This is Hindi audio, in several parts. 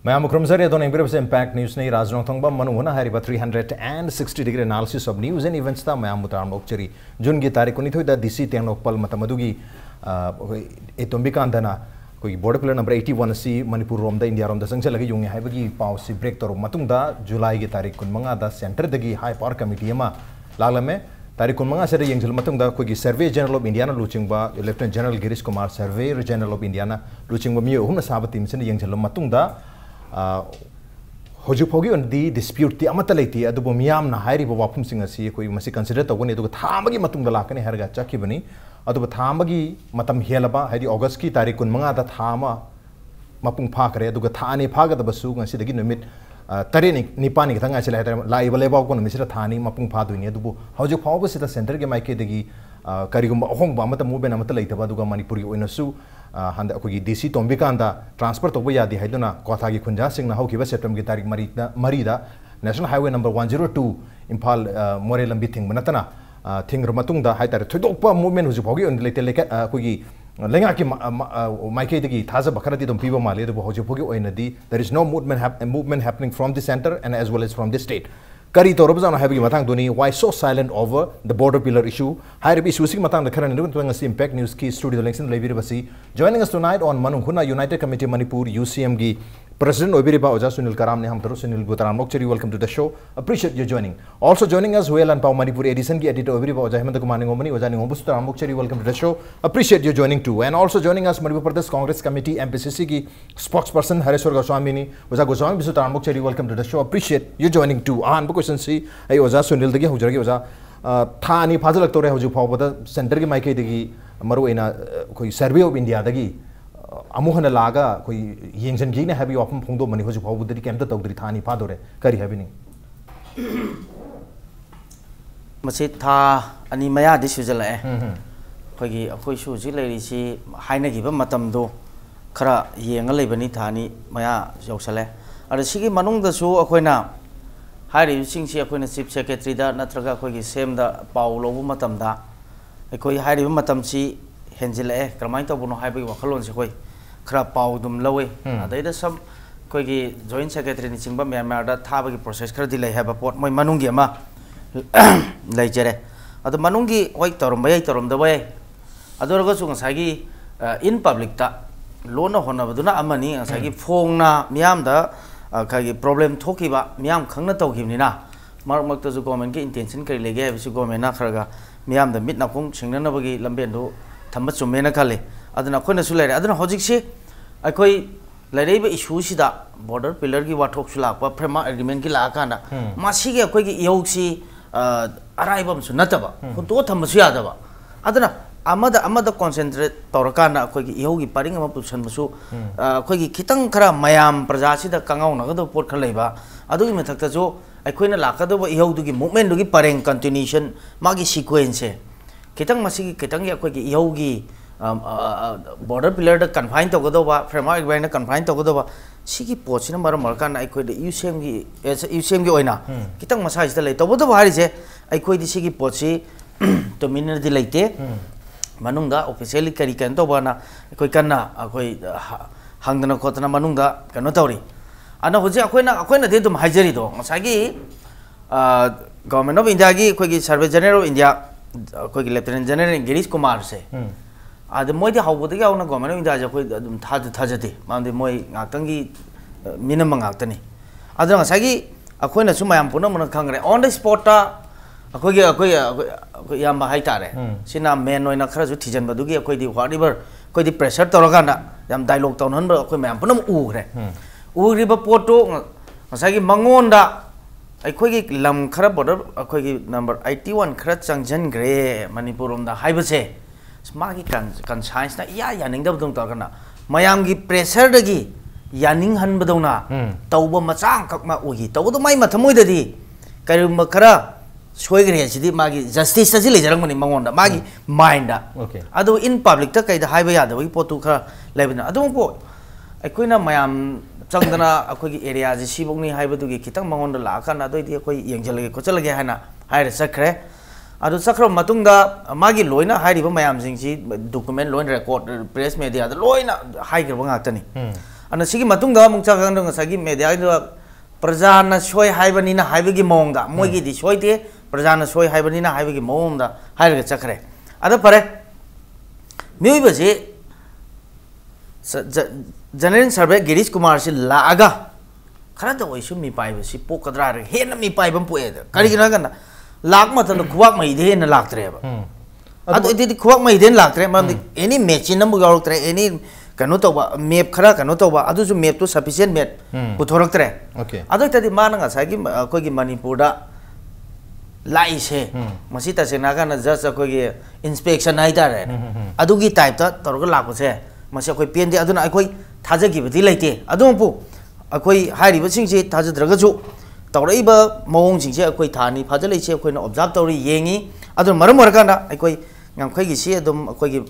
मैम क्रमसरे दोन इंग्रेस इम्पैक्ट न्यूज़ ने राजनाथ थंगबा मनुना हरिबा 360 degree analysis of news and events ता मैम मुताम लोकचरी जुन की तारीख 19 दा डीसी तेंगनोकपल मतमदुगी एतोंबिकांदना कोई बोर्ड प्लान नंबर 81 सी मणिपुर रोम दा इंडिया रोम दा संगचलगी युंगे हाइबगी पाव सी ब्रेक तरो मतुंगदा जुलाई की तारीख 15 दा सेंटर दगी हाई पावर कमिटी अमा लागलमे तारीख 15 से यंगजल मतुंगदा कोई सर्वे जनरल ऑफ इंडिया ना लुचिंगबा lieutenant general Girish Kumar survey general of India ना लुचिंगबा मियो हुम साब टीम से यंगजल मतुंगदा होजुफोगी उनदी डिस्प्यूट ती अमत लेती अदुबो मियाम ना हाइरी बो वाफुम सिंग असि कोई मसी कंसीडर तगोनी अदुगो थामगी मतुंगदा लाकने हरगा चखिबनी अदुबो थामगी मतम हेलबा हाइदी अगस्त की तारीख 15 दा थामा मपुंग फाखरे अदुगो थानी फागदबसु ngasi नुमित तरे निपानी खतंग आइसे लाइव लेबाव को नमिसिरा थानी मपुंग फादुनी अदुबो हौजु फावबसिता सेंटर के माइके दगी करिगुम अहोंग बामत मूवमेंट अमत लेतबा अदुगा मणिपुरी ओइनसु हंद अखोगी डीसी तोंबिकांदा ट्रांसफर तोबो यादी हाइदुना कोथागी खुंजा सिंगना हौखिबा सेप्टेम्बर की तारीख मरीदा नेशनल हाईवे नंबर 102 इम्फाल मोरे लंबी थिंग मनतना थिंग मतुंगदा हाइतारे थोदोकपा मूवमेंट हुजु फोगी उन लेते लेके अखोगी लेंगा की माइकेदगी थाजब खरदी दम पीबा माले दबो हौजु फोगी ओइनदी there is no movement happening from the centre and as well as from the state करी तौर पर हाइबी मतंग दुनी वाई so silent over the border pillar issue हाइब इशू सिंग मतंग खरन इम्पैक्ट न्यूज़ की स्टूडियो लेक्शन लेबिरबसी जॉइनिंग अस टुनाइट ऑन मनुखुना यूनाइटेड कमिटी मणिपुर यूसीएम की प्रेसिडेंट ओबिरिबा ओजा सुनील कराम ने हम तरो सुनील गुतराम लोकचरी welcome to the show appreciate your joining also joining us well and पाव मणिपुर एडिशन की एडिटर ओबिरिबा ओजा हेमंत कुमार निगोमनी ओजा निगोम सुतराम लोकचरी welcome to the show appreciate your joining too and also joining us Manipur Pradesh Congress committee MPCC की स्पोक्सपर्सन हरेश्वर गोस्वामी ने ओजा गोस्वामी बिसुतराम लोकचरी welcome to the show appreciate your joining too on question C I Oja Sunil दगी हौजरगी ओजा थानी फाजलक तोरे हौजु फावबदा सेंटर की माइके दगी मरुइना कोई सर्वे ऑफ इंडिया दगी अमुहन लागा कोई येंजन गी ने हैबी वाफम फोंदो मनी हौजु फावबदरी केमता तौदरी थानी फादोरे करी हैबिनी मसे था अनि मया दि सुजलाए खोगी अखोई सुजि लेरिसि हाइनगिबा मतमदो खरा येंगा लेबनी थानी मया यौसले अरे सिगी मनुंगदसु अखोइना हाइरि सिंगसि अखोइना चीफ सेक्रेटरी दा नत्रगा अखोगी सेम दा पाउ लोबु मतमदा अखोई हाइरि मतमसि हेंजिलाए क्रमाइन तबुनो हाइबि वखलोन से कोई खरा पाउ दुम लवे अदैदा सब कोई जॉइंट सेक्रेटरी नि चिंबा म्यांमार दा थाबगी प्रोसेस खर दिलै हैबा पोट मोय मनुंगी अमा लैजरे अद मनुंगी होय तोरमबै तोरमदबै अदरगा सु ngसागी इन पब्लिक ता लोन होनबदुना अमनी ngसागी फोंगना म्याम दा खागी प्रॉब्लम थोकिबा म्याम खंगना तौखिबनिना मारक मक्ता जु गवर्नमेंट के इंटेंशन करि लेगे हैबिसु गवर्नमेंट ना खरगा म्याम दा मिट नाखोंग सिंगननबगी लंबेंदो थम्ब चुमेना खाले अदना अखोइना सु लेरे अदना होजिकसे अखोई लेरेबा इशू सिदा बॉर्डर पिलर की वाथोक सु लाकपा फ्रेम एग्रीमेंट की लाकाना मासिगे अखोई इयोगसी अराइबम सु नतबा हुतो थम्बसु यादबा अदना अमदा कॉन्सेंट्रेट तौरकाना अखोई इयोगी परिंग अमा पुसनबसु अखोई खितंग खरा मयाम प्रजा सिदा कंगाउनगदो पोट खर लेबा अदुगी मथक्ता जो अखोइना लाकदबा इयोगदुगी मूवमेंट दुगी परेंग कंटिन्यूएशन मागी सीक्वेंस से खितंग मसिगी खितंग अखोई इयोगी बॉर्डर पिलर द कन्फाइन तौगदोबा फ्रेमवर्क एग्रीमेंट कन्फाइन तौगदोबा सिगी पोचिना मरम मरकाना अखोई द यूसीएम की ओइना खितंग मसाइसदा ले तौबदोबा हारिसे अखोई दि सिगी पोची दोमिनर दि लेते मनुंगा ऑफिशियली करी कन तौबाना अखोई कन्ना अखोई हंगदना खोतना मनुंगा कनो तौरी अना होजे अखोइना दे दुम हाइजरी दो मसागी गवर्नमेंट ऑफ इंडिया की अखोई सर्वे जनरल ऑफ इंडिया अखोई लेफ्टिनेंट जनरल गिरीश कुमार से आद मोइदि हाउबदि गाउना गवर्नमेंट ऑफ इंडिया अखोई दुम थाजते मांदे मोइ गाक्तंगी मिनम गाक्तनी अदर ngसागी अखोइना सु मयाम पुनम मन खंगरे ऑन द स्पॉट ता अखोई याम हाई तारे सिना मेन ओइना खरा जु थिजन बदुगी अखोई दि व्हाटएवर अखोई दि प्रेशर तौरगाना याम डायलॉग तौनहन ब अखोई मयाम पुनम उग्रे उग्रिबा पोटो ngसागी मंगोंदा अखोई लम खरा बॉर्डर अखोई नंबर 81 खरा चंगजनग्रे मणिपुर रोमदा हाइबसे मागी कंसाइंस ना या यानिंगदब दंग तौरगाना मयाम की प्रेशर दगी यानिंग हनबदौना तौब मचांग ककमा उगी तौबदो माई मथमोइददी करिम खरा सोइग्रे सिदि मागी जस्टिस तजि लेजरंगमनि मंगोंदा मागी माइंडा अदो इन पब्लिक ता कैदा हाइबा यादबगी पोतु खरा लेबना अदो पो अखोइना मयाम चंगदना अखोगी एरिया जि सिबोंनि हाइबदुगी खितंग मंगोंदा लाकाना दोइदि अखोई यंगजलगे कोचलगे हाना हाइरे सखरे अदो सखरो मतुंगा मागी लोइना हाइरिबा मयाम सिंगसि डॉक्यूमेंट लोइन रिकॉर्ड प्रेस मीडिया दा लोइना हाइग्रबा गातनी अन सिगी मतुंग दा मुंग चागंग दंग सगी मेडिया दो प्रजा न सोय हाइबनी ना हाइबगी मोंग दा मोगी दि सोयते प्रजा न सोय हाइबनी ना हाइबगी मोंग दा हाइरग चखरे अदा परे म्युइ बजे जनरल सर्वे गिरीश कुमार से लागा खरा तो वैसु मी पाइब से पोकद्रा रे हेन मी पाइब पोए करिगिना गना लाख मतन खुवाक मैदे न लाक्त्रेब अदो इदि खुवाक मैदे लाक्त्रे मतलब एनी मैचिन नंबर यावक्त्रे एनी कनो तोबा मैप खरा कनो तोबा अदु जो मैप तो सफिशिएंट मैप पुथोरक्त्रे ओके अदो तदि माना ngसागी अखोगी मणिपुर दा लाइसे मसी तसेना गना जस्ट अखोगी इंस्पेक्शन हाइतारे अदुगी टाइप ता तोरग लापसे मसी अखोई पेंदे अदुना अखोई थाजगिबदि लेते अदुमपु अखोई हारिबसिंगसे थाजद्रगजु तौरइबा मओंगसिंगसे अखोई थानी फाजलैसे अखोइना ऑब्जर्व तौरी येंगी अदु मरम मरकाना अखोई ngखैगी से अदुम अखोगी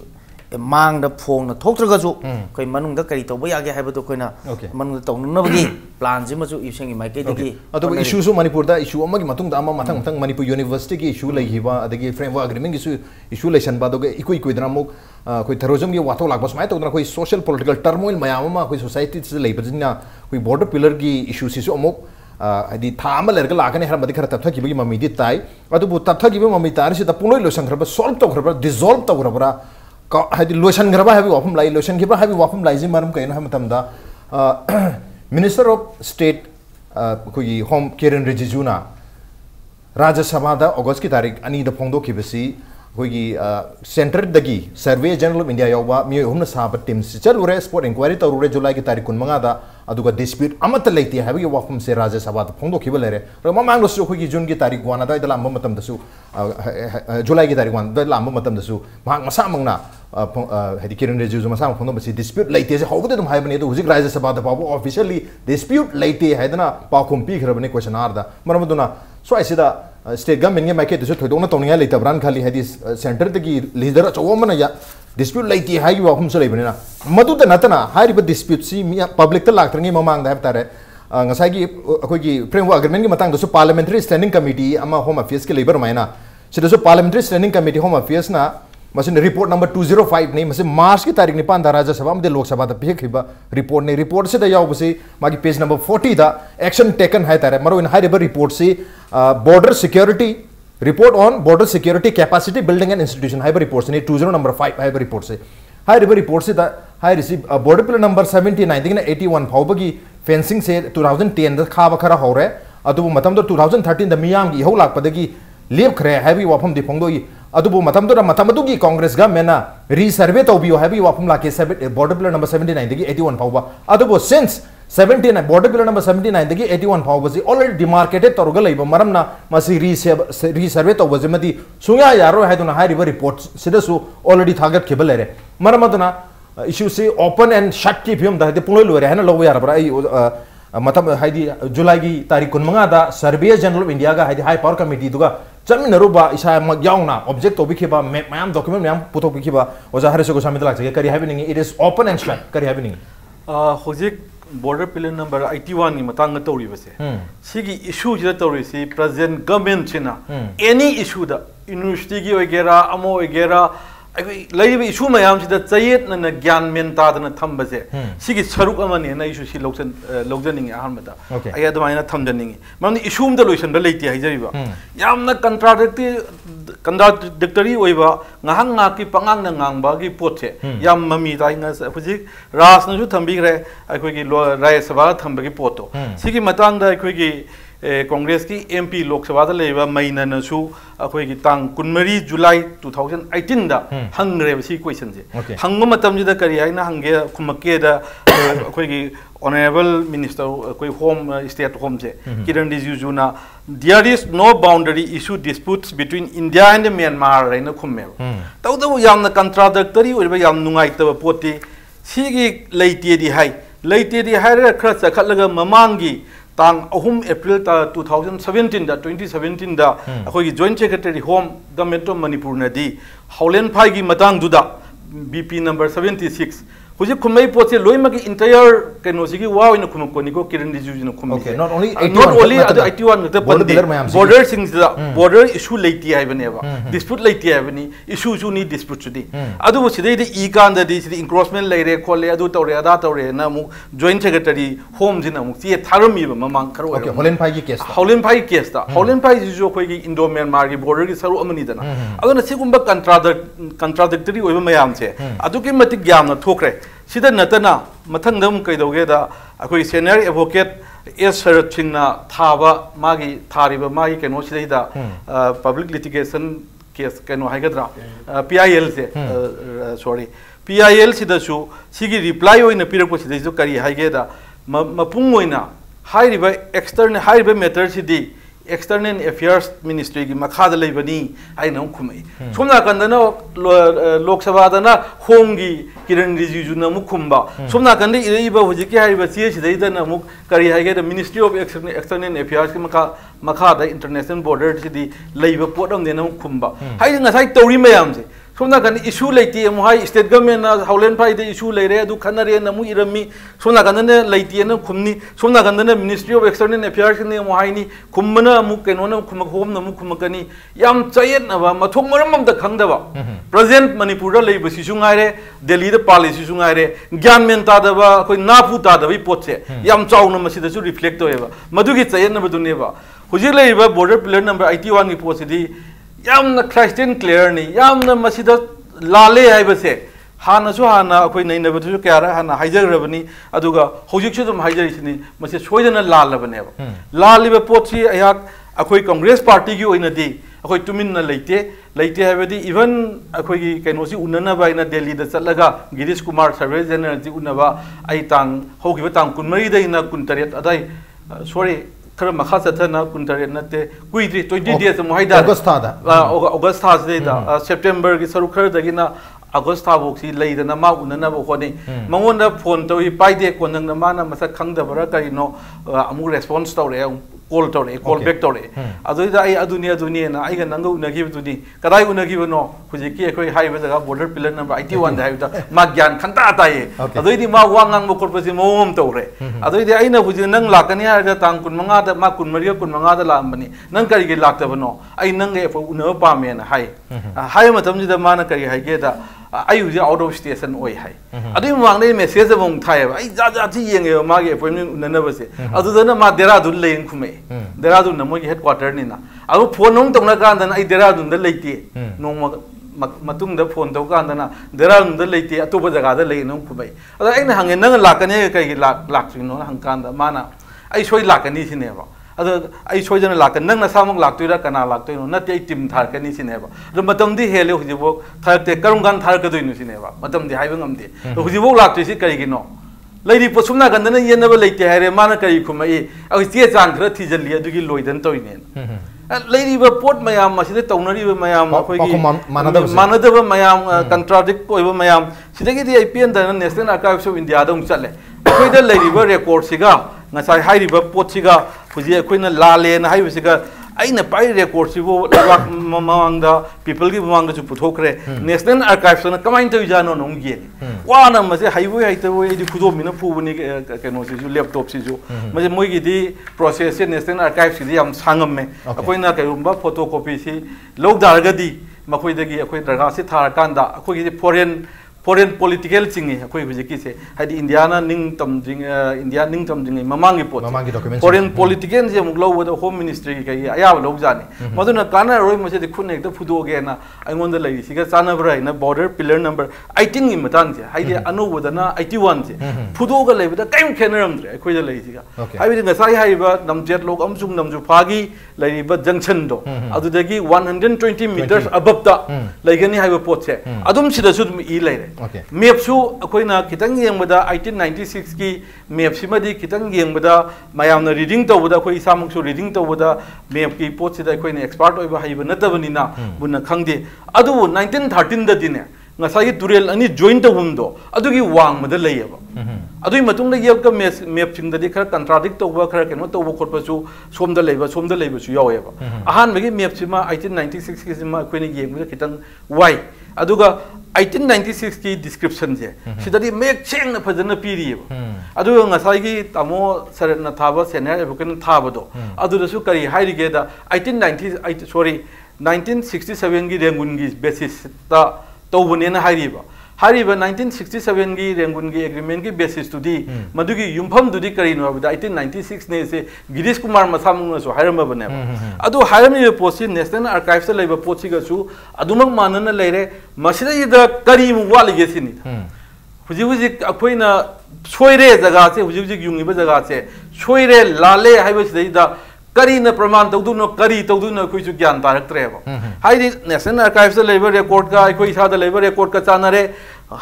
मांग फोंग थोक्त्रगजु अखोई मनुंग द करी तौबा यागे हाइबदु अखोइना मनुंग तौननबगी प्लान जिमजु इसेंगी माइकेदगी अदु इशू सु मणिपुर दा इशू अमगी मतुंग दा अमा मथंग मथंग मणिपुर यूनिवर्सिटी की इशू लैहिबा अदगी फ्रेमवर्क एग्रीमेंट की इशू लेसन बा दोगे इकुइ कुइदरा मुक कोई थेरोरिज्म की वाथो लागबा समाय तौदना कोई सोशल पॉलिटिकल टर्मोइल मयाम मा कोई सोसाइटी से लेबजिना कोई बॉर्डर पिलर की इशू सिसु अमुक हदी थाम लेरगा लागने हर मदि खरा तथगिबगी ममिदि ताई अदुबु तथगिबे ममि तारसि द पुनोइ लोसंखरबा सॉल्व तौखरबा डिसॉल्व तौखरबा हदी लोसंखरबा हाबि वाफम लाई लोसंखिबा हाबि वाफम लाई जि मरम कैनो हमतमदा मिनिस्टर ऑफ स्टेट कोई होम किरण रिजिजुना राज्य सभा दा अगस्त की तारीख अनी द फोंदोखिबसी कोई सेंटर दगी सर्वे जनरल ऑफ इंडिया यावबा मी हमना साब टीम से चलुरे स्पोर्ट इंक्वायरी तौरुरे जुलाई की तारीख 15 दा अदुगा डिस्प्यूट अमत लेती है हाबी वाफम से राज्य सभा फोंदोखिब लेरे ममांग दसु कोई जून की तारीख 1 दा लाम मतम दसु जुलाई की तारीख 1 दा लाम मतम दसु मांग मसा मंगना हदी किरण रिजिजु मसा फोंदो बसी डिस्प्यूट लेते से होबदे तुम हाइबने तो हुजिक राज्य सभा दा पाबो ऑफिशियली डिस्प्यूट लेते हैदना पाखुम पी खरबने क्वेश्चन आर दा मरमदुना स्वाइसिदा स्टेट गवर्नमेंट के माइके तो थोदोना तोनिया लेतब्रान खाली हदी सेंटर दगी लीडर चोमना या डिस्प्यूट लेती है वाफम से लेबनेना मदुद नतना हारिब डिस्प्यूट सी पब्लिक लाक्त्रंगी ममांग हाबतारे ngसागी अखोगी फ्रेमवर्क एग्रीमेंट की मतंग दसु पार्लियामेंट्री स्टैंडिंग कमिटी अमा होम अफेयर्स के लेबर माइना सिदसु parliamentary standing committee home affairs ना मसिन रिपोर्ट नंबर 205 नहीं मसिन मार्च की तारीख 9 दा राज्य सभा में लोकसभा दा पिखिबा रिपोर्ट ने रिपोर्ट से दा यावबसी मागी पेज नंबर 40 दा एक्शन टेकन है तारे मरो इन हाइब रिपोर्ट से border security report on border security capacity building and institution हाइब रिपोर्ट से 20 नंबर 5 हाइब रिपोर्ट से हाइब रिपोर्ट से दा हाइ रिसीव बॉर्डर पिलर नंबर 79 दिगना 81 फाउबगी फेंसिंग से 2010 दा खाबा खरा होरे अदुबु मतम दो 2013 दा मियाम की इहौ लाकपदगी लेब खरे हाइबी वाफम दिफोंदोई अदुबु मतम दो मतम दुगी कांग्रेस गवर्नमेंट रीसर्वे तौबियो हाइबी वाफम लाके बॉर्डर पिलर नंबर 79 दिगी 81 फाउबा अदुबु सिंस 79 बॉर्डर पिलर नंबर 79 दिगी 81 फाउबजी ऑलरेडी डिमार्केटेड तौरगा लेबा मरमना मसी रीसर्वे तौबजे मदी सुया यारो हाइदुना हाइरिब रिपोर्ट सिदसु ऑलरेडी थागत खिबल लेरे मरमदुना इशू से ओपन एंड शट की फिल्म दा पुनोय लोरे हैना लोबो यारबरा मतलब हाइदी जुलाई की तारीख 15 दा सर्वे जनरल ऑफ इंडिया का हाइदी हाई पावर कमिटी दुगा चमिनरुबा इसा मग याउना ऑब्जेक्ट तोबिखिबा मैम डॉक्यूमेंट मैम पुथोबिखिबा ओजा हरेसो गोसामित लाग करी हैबिनिंग it is open and shut करी हैबिनिंग होजिक बॉर्डर पिलर नंबर 81 की मतंग तौरीबसे सिगी इशू जिदा तौरीसी प्रेजेंट गवर्नमेंट सिना एनी इशू दा यूनिवर्सिटी की ओगेरा अमो ओगेरा लेबे इशू मयाम सिदा चयेत न ज्ञान मेन तादन थंबसे सिगी सरुक अमने ना इशू सि लौजनिंग अहमदा आय अदमाइना थंजनिंग माने इशू म द लोइसन द लेति हाइजरिबा यामना कंट्राडिक्टरी ओइबा ngahang nga ki pangang na ngangba ki potse yam mami tai nga phujik ras na ju thambi gre akhoi ki rai sabha thamba ki poto sigi matang da akhoi ki Congress की एमपी लोकसभा लेबा मैना नसु अखोई की तांग 19 जुलाई 2018 दा हंगरे बसी क्वेश्चन से हंगम मतम जिदा करी आइना हंगे खुमके दा अखोई की ऑनरेबल मिनिस्टर कोई होम स्टेट होम से किरण रिजिजू ना there is no boundary issue disputes between India and Myanmar रेना खुमे तौदो यामना कंट्राडिक्टरी ओइबा याम नुंगाइतबा पोती सिगी लेइतेदी हाइ रे खरा चखलगा ममांगी तांग अहुम अप्रैल 2017 दा 2017 दा अखोई joint secretary home government of Manipur नदी हौलेन फाई की मतंग दुदा बीपी नंबर 76 हुजी खुमई पोचे लोई मगी इंटायर कैनो सिगी वाव इन खुम कोनी को किरण रिजिजू न खुम Okay, not only 81 the border things border issue leiti hai bane ba dispute leiti hai bani issue ju ni dispute chudi adu sidai de e kan da di encroachment leire khole adu tawre ada tawre na mu joint secretary home jin amu ti tharami ba mamang kharo okay holen phai gi case ta holen phai ji jo khoi gi indo myanmar gi border gi saru amani dana adu na sigumba contradictory oiba mayam che adu ki matik gyam na thokre sida natana mathang dam kai doge da akoi senior advocate S Sharat Singh na thaba magi thariba magi keno sidai da public litigation case keno haigadra PIL se sorry PIL sida su sigi reply oina pirakpo sidai jo kari haige da mapung oina hairiba external hairiba matter sidi external affairs ministry gi makhada leibani aina khumai somna kandana lok sabha dana hongi kiran rijiu na mukhumba somna kande iba hujiki hariba chi sidai dana muk kari haige the ministry of external affairs ki makhada international border sidi leiba podam de na khumba haide ngasai tori mayam se somna kan issue leiti mu hai state government na haulen phai de issue leire adu khanare na mu irami somna kan ne leiti na khumni somna kan ne ministry of external affairs ne mu hai ni khumna mu keno na khum hom na mu khum kani yam chayet na ba mathong maram am da khangda ba present manipur da leiba si su ngai re delhi da policy su ngai re gyan men ta da ba koi na pu ta da bi pot se yam chaw na masi da su reflect to ba madu gi chayet na ba du ne ba huji leiba border pillar number 81 gi pot si yamna Christian clear ni yamna masida lale hai base hana su hana akoi nei na batu kyara hana haijar rabani aduga hojik su dum haijar isini mase soidana lal labane ba lal liba potsi ayak akoi congress party gi oina di akoi tumin na leite habadi even akoi gi kainosi unana ba ina delhi da chalaga girish kumar survey general ji unaba ai tang hogi ba tang kunmari da ina kuntaret adai sorry खर मखा चथना कुंतरे नते कुइद्री 20 days mo haida august tha se da september gi saru khar dagi na august tha bok si leidana ma unana bo khoni mangon da phone to hi paide konang na mana masa khangda bara kari no amu response to re call back to re adu da ai aduni na ai ga nang unagi buni kadai unagi bono huji ki ekoi haiba jaga border pillar number 81 da haida ma gyan khanta ta ye adu di ma wangang bo korpasi mom to re adu di ai na huji nang lakani ha da tang kun manga da ma kun mariya kun manga da lambani nang kari ge lakta bono ai nang ge una pa me na hai matam ji da mana kari hai ge da ai huji out of station oi hai adu mang nei message bong thai ba ai ja thi yeng ge ma ge appointment unana ba se adu da na ma dera dun lein khume Dehradun na mo headquarter ni na adu phone nong tong na kan da ai Dehradun da leiti nong matung da phone to kan da na Dehradun da leiti atoba jaga da lei nong khubai adu ai na hangen nang lakane kai gi lak sin no hang kan da mana ai soi lakani sine ba adu ai soi jana lakan nang na samok laktoi ra kana laktoi no na te tim thar kani sine ba adu matam di hele huji bo thar te karum gan thar ka doi no sine ba matam di haiba ngam de huji bo laktoi si kai gi no Lady Posuna Gandana Yenaba Lake Harry Manaka Kumai, I was here and Gratizalia to get Lloyd and Toyne. Lady Port Mayam, Masida Tonari Mayam, Manadava Mayam, contradict over Mayam. She take the IP and the National Archives of India, Adam Sale. The lady were record cigar, Nasai High River Port cigar, Puzia Queen Lale and Highway cigar. I na pai record sibo among the people give among the Putokre, National Archives and come into Jano Nongi. One of the highway, the way you could open a pool when you can also laptops. Maji process National Archives, the Sangame, a point like a photocopy, low dargadi, Makwidagi, a quick Ragasi Tarakanda, a quick foreign political thing akoi hujiki se hadi indiana ning tam jing india ning tam jing mamangi pot foreign political je muglo with the home ministry kai aya lo jani maduna kana roi mase de khune ekta phudo ge na aingon da lai siga chana bra na border pillar number 18 gi matang je hadi anu wadana 81 je phudo ga lai da kaim khenaram dre akoi da lai siga habi de ngasai hai ba namjet lok amsung namju phagi lai ba junction do adu dagi 120 meters above da lai gani hai ba pot che adum sida sud mi lai Map su akoina kitang yengbada 1896 ki map simadi kitang yengbada mayamna reading tawbada akoi samuk su reading tawbada map ki pot sida akoina expert oiba haiba natabani na bunna khangde adu 1913 da dine ngasai turel ani join tawumdo adugi wangmada layaba adui matungda yebka map singdadi khara contradict tawba khara keno tawba khotpa su somda leba su yaweba ahan megi map sima 1896 ki sima akoina yengbada kitang wai अदुगा 1896 की डिस्क्रिप्शन से सिदादी मेक चेंग न फजन पीरी अदुगा ngасai की तमो सरन थाबा सेनियर एडवोकेट थाबदो अदुदसु करी हाइरिगे दा 1967 की रेंगुन की बेसिस ता तौबनेना हाइरिबा 1967 की रेंगुन की एग्रीमेंट की बेसिस तुदी मधुगी युमफम दुदी करीनो 1896 ने से गिरीश कुमार मसामुंगसु हाइरम बने अदु हाइरम ये पोसी नेशनल आर्काइव्स से लेबा पोसी गसु अदुमक मानन लेरे मसिदा करी वालिगे सिनी हुजी हुजी अखोइना सोइरे जगह से हुजी हुजी युंगिबा जगह से सोइरे लाले हाइबसिदा करी न प्रमाण तौदुनो करी तौदुनो कोई ज्ञान तारक्तरेबो हाइदि नेशनल आर्काइव्स द लेबर रिकॉर्ड का कोई सादा लेबर रिकॉर्ड का चानरे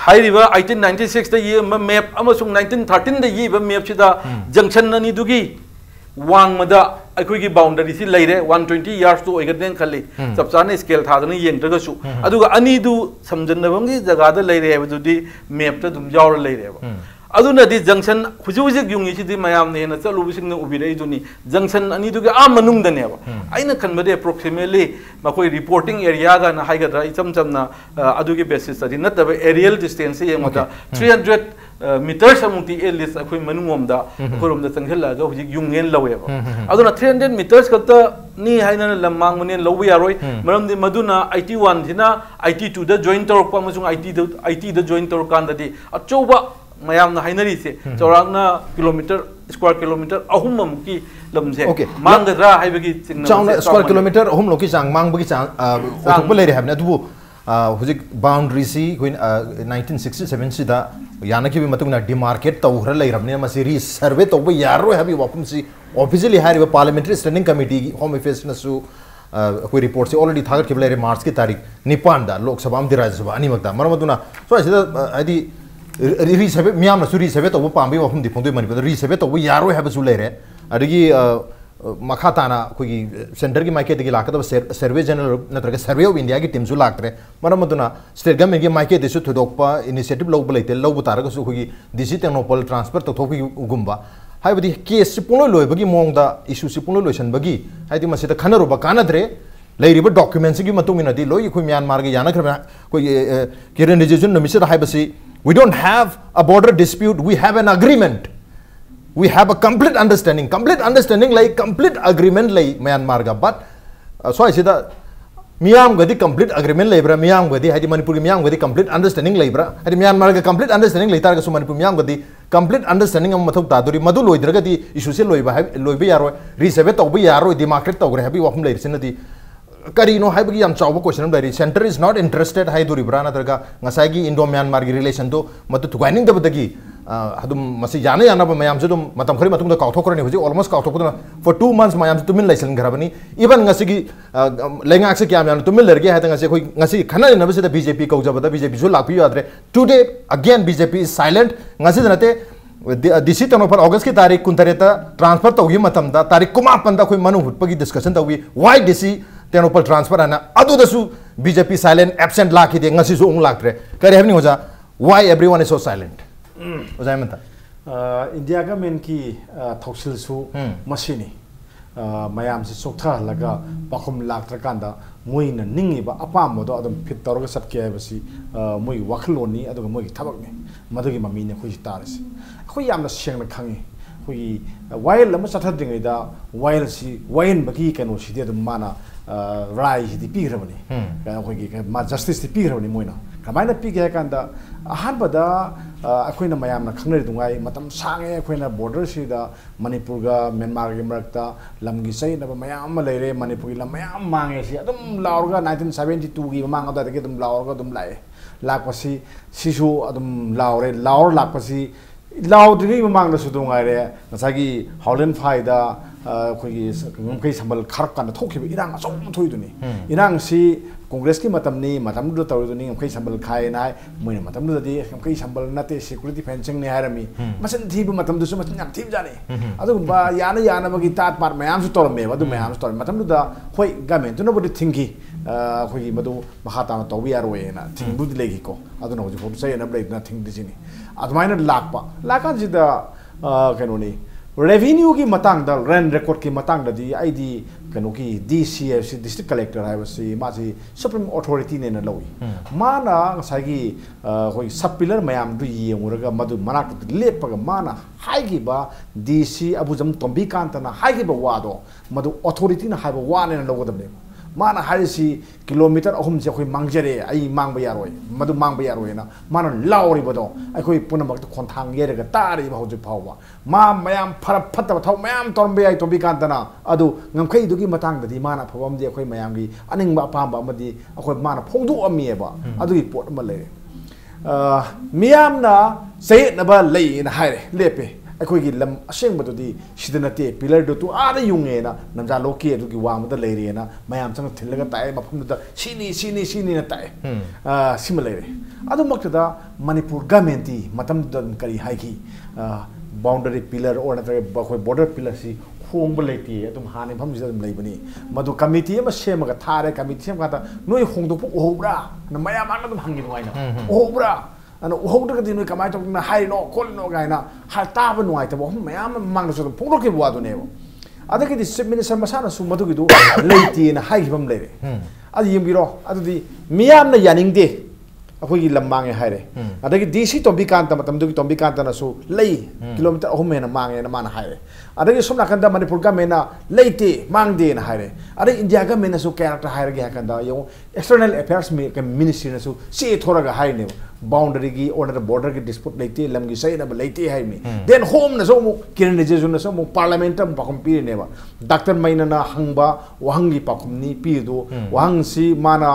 हाइरिबा 1896 द ये मैप अमसुंग 1913 द ये मैप सिदा जंक्शन ननी दुगी वांग मदा अखोई की बाउंड्री सी लेरे 120 इयर्स तो ओइगदेन खल्ली सब चाने स्केल थादन येंगद्रगसु अदुगा अनीदु समजनबंगी जगह द लेरे हेबदुदी मैप त दुम जावर लेरेबो अदुनदी जंक्शन हुजु हुजु युंगी सिदि मयाम ने न चलुबिसिंग उबिरे दुनी जंक्शन अनि दुगे आ मनुंग दनेबा आइना खनबदे अप्रोक्सीमेटली मकोई रिपोर्टिंग एरिया गा ना हाइगद्रा इचम चमना अदुगे बेसिस तदि नतबे एरियल डिस्टेंस येमदा 300 मीटर्स अमुती एलिस अखोई मनुंगोमदा अखोरमदा चंगहलागा हुजि युंगेन लवेबा अदुना 300 मीटर्स कत नि हाइना लमांग मने लव यारोय मरमदि मदुना 81 सिना 82 द जॉइन तोरक अमसुंग 80 द जॉइन तोरक कांददि अचौबा मयाम हाइनरी से चौरागना किलोमीटर स्क्वायर किलोमीटर अहुम की लमसे मांगद्रा हाइबगी चाउना स्क्वायर किलोमीटर अहुम लोकी चांग मांगबगी चांग ओथोप लेरे हाबने दुबु हुजिक बाउंड्री सी 1967 सिदा यानकी भी मतुंगना डिमार्केट तौहर लेरबने मसी री सर्वे तौब यारो हाबी वापम सी ऑफिशियली हारिबा parliamentary standing committee home affairs नसु कोई रिपोर्ट से ऑलरेडी थागत के लेरे मार्च की तारीख 9 दा लोकसभा में राज्यसभा अनिमकता मरमदुना सो सिदा आदि रिसेबे मियाम सुरी सेबे तो पांबे वफम दिफोंदे मनिपुर रिसेबे तो यारो हैबसु लेरे अदगी मखाताना कोई सेंटर की माइके दगी लाकद सर्वे जनरल नत्रगे सर्वे ऑफ इंडिया की टीम सु लाक्तरे मरमदुना स्टेट गवर्नमेंट की माइके देसु थोदोकपा इनिशिएटिव लौब लेते लौब तारगसु कोई डीसी टेक्नोपॉल ट्रांसफर तो थोकी उगुंबा हाइबदी केस पुनो लोयबगी मोंगदा इशू सि पुनो लोयसनबगी हाइदि मसिदा खनरुबा कानद्रे लेरिबा डॉक्यूमेंट्स की मतुंगिनदी लोय कोई म्यांमार के यानखर कोई किरण रिजिजन नमिसदा हाइबसी we don't have a border dispute, we have an agreement, we have a complete understanding like complete agreement like Myanmar ga but so I say that Myanmar gadi complete agreement labra Myanmar gadi hadi Manipur gi Myanmar gadi complete understanding labra hadi Myanmar ga complete understanding leitar ga su Manipur Myanmar gadi complete understanding am mathok ta duri madu loidraga di issue se loiba yaro resave tawba yaro democrat tawgre habi wakum leisinadi करीनो हाइबगी yam चावबो question दरी centre is not interested high दुरी ब्रा नत्रगा ngसाइगी इंडो म्यांमार की रिलेशन तो मत थुगाइनिंग दबदगी अदुम मसी याना याना ब मयाम जदुम मतम खरि मतुंग द काउथोकरनि हुजि ऑलमोस्ट काउथोकदना फॉर 2 मंथ्स मयाम तुमिन लाइसन घराबनी इवन ngasiगी लेंगाक से क्या म्यान तुमिन लरगे हाय ngasi कोई ngasi खना नबसे द बीजेपी कौजबदा बीजेपी जो लापि यादरे today again BJP is silent ngasi दनते डीसी टेक्नोपॉल अगस्त की तारीख 19 ट्रांसफर तौगी मतमदा तारीख 9 कोई मनु हुटपगी डिस्कशन तौगी व्हाई डीसी टेक्नोपॉल ट्रांसफर आना अदुदसु बीजेपी साइलेंट एब्सेंट लाखी दे ngasi सु उंग लाक्रे करे हेबनी होजा why everyone is so silent होजा मनता इंडिया गवर्नमेंट की थौसिल सु मसिनी मयाम से सोक्था लगा पाखम लाक्त्रकांदा मोइना निंगिबा अपामदो अदम फिट तौरगा सटके बसी मोइ वखलोनी अदुगा मोइ थबकने मदुगी ममीने खोइ तारसी खोइ यामना सेंगना खंगी खोइ वाइल लम चथद्रिङैदा वाइल सी वाइन बकी कनो सिदे दम माना राय सिदि पिग्रबनी खोइ मा जस्टिस दि पिग्रबनी मोइना कमाइना पिगे कांदा अहानबदा अखोइना मयामना खंगरे दुंगाई मतम सांगे अखोइना बॉर्डर सिदा मणिपुर गा म्यांमार गे मरकता लमगी सैनबा मयाम लेरे मणिपुर लम मयाम मांगे सि अदम लावरगा 1972 गी मांग अदा दगे दम लावरगा दम लाए लाकपसी सिसु अदम लावरे लावर लाकपसी लावद्रिगी मांगदा सुदुंगारे नसागी हॉलैंड फाइदा खोगी ngkai sambal kharak kan thokhiba irang achom thoiduni irang si congress ki matamni matamdu tawduni ngkai sambal khai nai moina matamdu di ngkai sambal nate security fencing ne harami masan thibu matamdu su masan yam thib jani adu ba yana yana magi tat par mayam su torme adu mayam su torme matamdu da hoi government no body thinki खोगी मदु महाता न तौबि यारोयना थिंगबु दिलेगी को adu no जो say na break na thing disini admaina lakpa lakan jida kanoni revenue की मतंग दा रेंट रिकॉर्ड की मतंग दा दी आई दी कनो की DCFC डिस्ट्रिक्ट कलेक्टर है बसी मासी सुप्रीम अथॉरिटी ने न लवी माना सागी कोई सब पिलर मयाम दु येंगुरगा मदु मनाक लेपगा माना हाइगी बा DC अबुजम तोंबी कांतना हाइगी बा वादो मदु अथॉरिटी न हाइबा वाने न लगोदबने माना हाइसी किलोमीटर अहुम से कोई मांगजरे आई मांग बयारोय मदु मांग बयारोय ना माना लावरी बदो अखोई पुनमक खोंथांग येरगा तारी बहुजु फाववा मा मयाम फरप फतब थाव मयाम तोरबे आई तोबी कांतना अदु ngамखै दुगी मतंग दि माना फबम दि अखोई मयाम गी अनिंग बा पाम बा मदि अखोई माना फोंदु अमिएबा अदुगी पोट अमा ले मियाम ना सही नबा ले न हाइरे लेपे अखोई लम असेंग बदुदी सिदनते पिलर दु तु आदा युंगे ना नमजा लोके दुगी वाम द लेरे ना मयाम संग थिलगा ताय मफम द सिनी ना ताय सिम लेरे अदु मक्तदा मणिपुर गवर्नमेंट मतम द करी हाइकी बाउंड्री पिलर और नत्र बखोई बॉर्डर पिलर सी होंग लेती है तुम हाने फम जिदम लेबनी मदु कमिटी अमा सेमगा थारे कमिटी सेम गाता नोय होंदो पु ओहब्रा न मयाम आना तुम हंगी नुआइना ओहब्रा अन ओहब्रा नोय कमाय तोना हाइनो कोलनो गाइना हा ताब नुआइता बो मयाम मांगसो फोंदो के वादुनेबो अदगी दि चीफ मिनिस्टर मसाना सु मदुगी दु लेती न हाइबम लेरे अदि यमगिरो अदि मियाम न यानिंगदे अखोई लम मांगे हाइरे अदगी DC तोंबी कांता मतम दुगी तोंबी कांता नसु लई किलोमीटर अहुम हेना मांगे न मान हाइरे अदगी सोमना कंदा मणिपुर गवर्नमेंट लेते मांगदे न हाइरे अदगी इंडिया गवर्नमेंट नसु कैरेक्टर हाइरे गे कंदा यो एक्सटर्नल अफेयर्स मिनिस्ट्री नसु से थोरगा हाइने बाउंड्री की और बॉर्डर की डिस्प्यूट लेते लम की सही न लेते हाइ मी देन होम नसु मु किरण रिजेजु नसु मु पार्लियामेंट म पाखम पीनेबा डॉक्टर मैना हंगबा वहंगी पाखमनी पीदो वहंगसी माना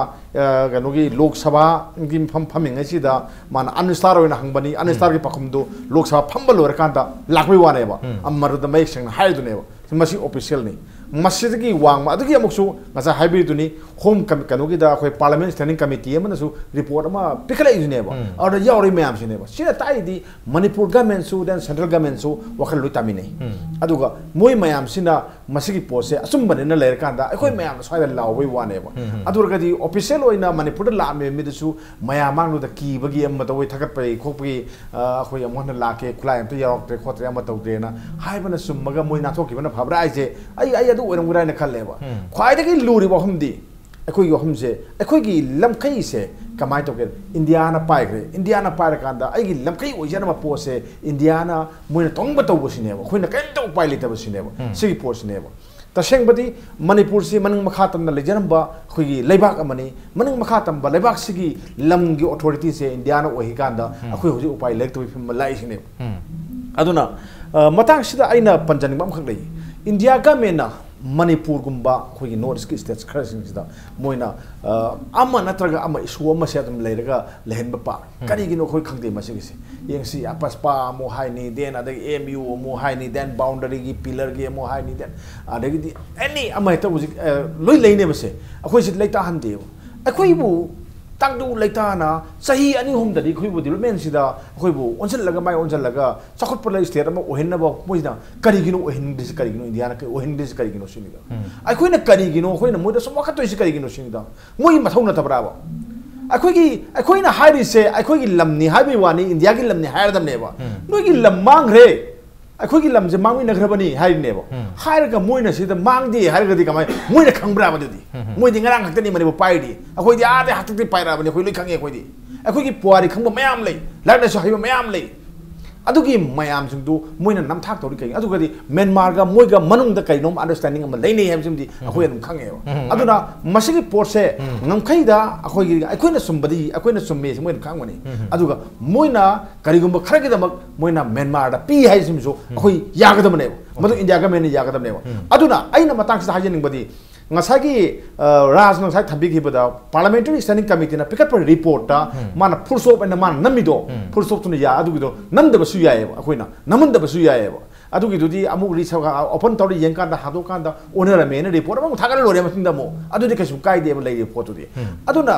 कनोगी लोकसभा की फमिंग असिदा मान अनस्टार होइना हंगबनी अनस्टार की पखमदो लोकसभा फंबल होर कांदा लाखबै वानेबा अमरद मयक संग हाइदुनेबा मसी ऑफिशियल नि मसीदगी वांग अदगी अमुकसु ngasa हाइबिदुनी होम कनोगी दा अखोई पार्लियामेंट स्टैंडिंग कमिटी अमनसु रिपोर्ट अमा पिखलाइजुनेबा और यावरि मयाम सिनेबा सिना ताइदी मणिपुर गवर्नमेंट सु देन सेंट्रल गवर्नमेंट सु वखल लुइ तामिनै अदुगा मोय मयाम सिना मसीगी पोसे असुमबने न लेर कांदा अखोई मयाम स्वाइदा लावबै वानेबा अदुरगदी ऑफिशियल ओइना मणिपुर लामे मिदसु मयाम मांगनु द कीबगी अम तवै थगतपै खोपगी अखोई अमन लाके खुलाय अम यारक्टे खोत्रे अम तवदेना हाइबना सुमगा मोय नाथोकिबना फाब्रा आइजे आई अदु ओरंगुराय न खलेबा ख्वाइदगी लूरी बहमदी अखोई हमसे अखोई लमखई से कमाय तोगे इंडिया ना पाइग्रे इंडिया ना पाइर कांदा आइगी लमखई ओइजना पोसे इंडिया ना मोइना तोंगब तौबसिनेबा खोइना कैंत उपाय लेतबसिनेबा सिगी पोसनेबा तसेंगबदी मणिपुर से मनंग मखातम लेजरंबा खोगी लेबाक अमनी मनंग मखातम लेबाक सिगी लमगी अथॉरिटी से इंडिया ना ओहि कांदा अखोई होजि उपाय लेतबि फिम लाइसिने अदुना मतांग सिदा आइना पंजनिबा मखलै इंडिया गवर्नमेंट मणिपुर गुम्बा खोगी नॉर्थ ईस्ट स्टेट्स खरसिंगसिदा मोइना अमा नत्रगा अमा इशू अमा से अदम लेरगा लेहनबा पा करिगिनो खोई खंगदे मसिगिसे यंगसी अपसपा मो हाइनी देन अदगी एमयू मो हाइनी देन बाउंड्री की पिलर की मो हाइनी देन अदगी एनी अमा हेता उजि लोइ लेने बसे अखोइ सि लेता हंदे अखोइबु तांदु लेताना सही अनि होम ददी खोइबु डेवलपमेंट सिदा खोइबु ओनसल लगा माय ओनसल लगा चखत पर स्टेट अमा ओहेनबा मोइना करिगिनो ओहेन दिस करिगिनो इंडिया ना ओहेन दिस करिगिनो सिनिदा अखोइना करिगिनो खोइना मोइदा सम वखत तोइस करिगिनो सिनिदा मोइ मथौना तबराबा अखोइना हाइरिसे अखोइगी लमनी हाइबे वानी इंडिया की लमनी हायरदमनेबा नोइगी लम मांगरे अखोइगी लमजे मांगि नखरबनी हाइनेबा हाइरगा मोइना सिदा मांगदि हाइरगदि कमाय मोइना खंब्राबा ददि मोइदि ngरang खक्तनि मनिबो पाइदि अखोइदि आदे हक्ति पाइराबनि अखोइ लोइ खंगे अखोइदि अखोइगी पुवारि खंबा मयाम लै लाइनसु हाइबा मयाम लै अदुगी मयाम सिंदु मोइना नमथाक तौरि कइ अदुगदि म्यांमार गा मोइगा मनुंगदा कइनोम अंडरस्टैंडिंग अम लैनै हेमसिमदि अखोइ अदुम खंगेबा अदुना मसिगी पोर्से ngमखैदा अखोइना सुमबदि अखोइना सुम्मे मोइना खंगमनि अदुगा मोइना करिगुम्बा खरगिदमक मोइना म्यांमार दा पि हाइसिमसु अखोइ यागदमनेबा मदु इंडिया गा मेनि यागदमनेबा अदुना आइना मतांगसिदा हाइजनिंगबदि ngасagi rajnang sai thabigi bada parliamentary standing committee na pick up report ta mana fursop and man namido fursop tuni ya adu gido namda basu ya eba akoina namanda basu ya eba adu gido di amu research open tori yenka da hado kan da owner men report ma thagal lore ma tinda mo adu de kasu kai de ba lei report di aduna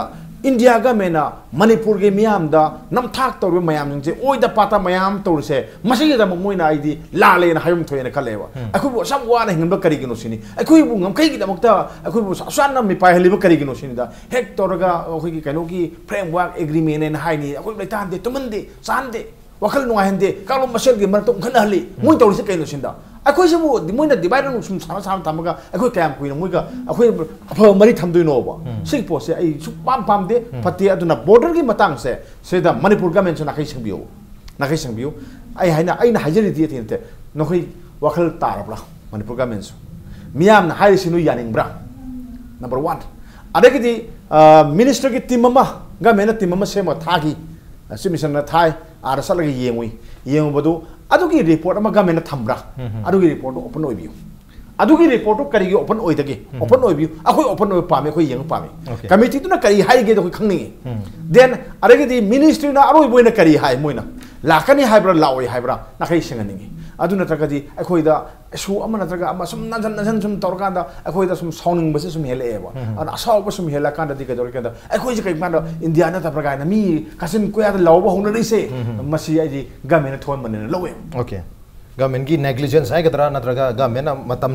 india ga mena manipur ge miyam da nam thak tori mayam je oi da pata mayam tori se masi da mo moina idi la le na hayum thoyena khaleba akoi bo sam wa na hingba kari gino sini akoi bu ngam kai gi da mokta अखोई असान मी पाइहलिब करिगिनो सिनिदा हेक तोरगा अखोई कनो की फ्रेमवर्क एग्रीमेंट एन हाइनी अखोई लेतांदे तुमंदे सानदे वखल नुआहंदे कालो मसेल गे मरतो खनहली मुइ तौरिसे कइनो सिंदा ꯑꯩꯈꯣꯏ ꯁꯤꯕꯨ ꯃꯣꯏꯅ ꯗꯤꯚꯥꯏꯗ ꯁꯨꯝ ꯁꯥꯟꯅ ꯁꯥꯟꯅ ꯊꯝꯃꯒ ꯑꯩꯈꯣꯏ ꯀꯌꯥꯝ ꯀꯨꯏꯅ ꯃꯣꯏꯒ ꯑꯩꯈꯣꯏ ꯑꯐꯕ ꯃꯔꯤ ꯊꯝꯗꯣꯏꯅꯣꯕ ꯁꯤꯒꯤ ꯄꯣꯠꯁꯦ ꯑꯩ ꯁꯨꯛꯄꯥꯝ ꯄꯥꯝꯗꯦ ꯐꯠꯇꯦ ꯑꯗꯨꯅ ꯕꯣꯔꯗꯔꯒꯤ ꯃꯇꯥꯡꯁꯦ ꯁꯤꯗ ꯃꯅꯤꯄꯨꯔ ꯒꯃꯦꯟꯁꯨ ꯅꯥꯈꯩ ꯁꯪꯕꯤꯌꯨ ꯅꯥꯈꯩ ꯁꯪꯕꯤꯌꯨ ꯑꯩꯅ ꯍꯥꯏꯖꯔꯤꯗꯤ ꯑꯇꯩ ꯅꯠꯇꯦ ꯅꯈꯣꯏ ꯋꯥꯈꯜ ꯇꯥꯔꯕ꯭ꯔꯥ ꯃꯅꯤꯄꯨꯔ ꯒꯃꯦꯟꯁꯨ ꯃꯤꯌꯥꯝꯅ ꯍꯥꯏꯔꯤꯁꯤ ꯅꯣꯏ ꯌꯥꯅꯤꯡꯕ꯭ꯔꯥ ꯅꯝꯕꯔ 1 ꯑꯗꯒꯤꯗꯤ ꯃꯤꯅꯤꯁꯇꯔꯒꯤ ꯇꯤꯝ ꯑꯃ ꯒꯃꯦꯟꯅ ꯇꯤꯝ ꯑꯃ ꯁꯦꯝꯃ ꯊꯥꯈꯤ ꯆꯤꯐ ꯃꯤꯅꯤꯁꯇꯔꯅ ꯊꯥꯏ ꯑꯥꯗ ꯆꯠꯂꯒ ꯌꯦꯡꯉꯨꯕꯗꯨ ꯑꯗꯨꯒꯤ ꯔꯤꯄꯣꯔꯠ ꯑꯃ ꯒꯃꯦꯟꯅ ꯊꯝꯕ꯭ꯔꯥ ꯑꯗꯨꯒꯤ ꯔꯤꯄꯣꯔꯠꯇꯨ ꯑꯣꯄꯟ ꯑꯣꯏꯕꯤꯌꯨ ꯑꯗꯨꯒꯤ ꯔꯤꯄꯣꯔꯠꯇꯨ ꯀꯔꯤꯒꯤ ꯑꯣꯄꯟ ꯑꯣꯏꯗꯒꯦ ꯑꯣꯄꯟ ꯑꯣꯏꯕꯤꯌꯨ ꯑꯩꯈꯣꯏ ꯑꯣꯄꯟ ꯑꯣꯏꯕ ꯄꯥꯝꯃꯤ ꯑꯩꯈꯣꯏ ꯌꯦꯡꯕ ꯄꯥꯝꯃꯤ ꯀꯃꯤꯇꯤꯗꯨꯅ ꯀꯔꯤ ꯍꯥꯏꯒꯦꯗꯣ ꯑꯩꯈꯣꯏ ꯈꯪꯅꯤꯡꯉꯤ ꯗꯦꯟ ꯑꯗꯒꯤꯗꯤ ꯃꯤꯅꯤꯁꯇ꯭ꯔꯤꯅ ꯑꯔꯣꯏꯕ ꯑꯣꯏꯅ ꯀꯔꯤ ꯍꯥꯏ ꯃꯣꯏꯅ ꯂꯥꯛꯀꯅꯤ ꯍꯥꯏꯕ꯭ꯔꯥ ꯂꯥꯛꯑꯣꯏ ꯍꯥꯏꯕ꯭ꯔꯥ ꯅꯥꯈꯩ ꯁꯦꯡꯍꯟꯅꯤꯡꯉꯤ ꯑꯗꯨ ꯅꯠꯇ꯭ꯔꯒꯗꯤ ꯑꯩꯈꯣꯏꯗ ꯏꯁꯨ ꯑꯃ ꯅꯠꯇ꯭ꯔꯒ ꯑꯃ ꯁꯨꯝ ꯅꯟꯁꯟ ꯁꯨꯝ ꯇꯧꯔꯀꯥꯟꯗ ꯑꯩꯈꯣꯏꯗ ꯁꯨꯝ ꯁꯥꯎꯅꯤꯡꯕꯁꯦ ꯁꯨꯝ ꯍꯦꯜꯂꯛꯑꯦꯕ ꯑꯗꯨꯅ ꯑꯁꯥꯎꯕ ꯁꯨꯝ ꯍꯦꯜꯂꯀꯥꯟꯗꯗꯤ ꯀꯩꯗꯧꯔꯀꯥꯟꯗ ꯑꯩꯈꯣꯏꯁꯦ ꯀꯩꯒꯨꯝꯕ ꯏꯟꯗꯤꯌꯥ ꯅꯠꯇꯕ꯭ꯔꯥ ꯀꯥꯏꯅ ꯃꯤ ꯀꯥꯆꯤꯟ ꯀꯣꯌꯥꯗ ꯂꯥꯎꯕ ꯍꯧꯅꯔꯤꯁꯦ ꯃꯁꯤ ꯑꯩꯗꯤ ꯒꯃꯦꯟꯅ ꯊꯣꯛꯍꯟꯕꯅꯦꯅ ꯂꯧꯋꯦ ओके गवर्नमेंट की नेग्लिजेंस है कतरा नत्रगा गवर्नमेंट मतम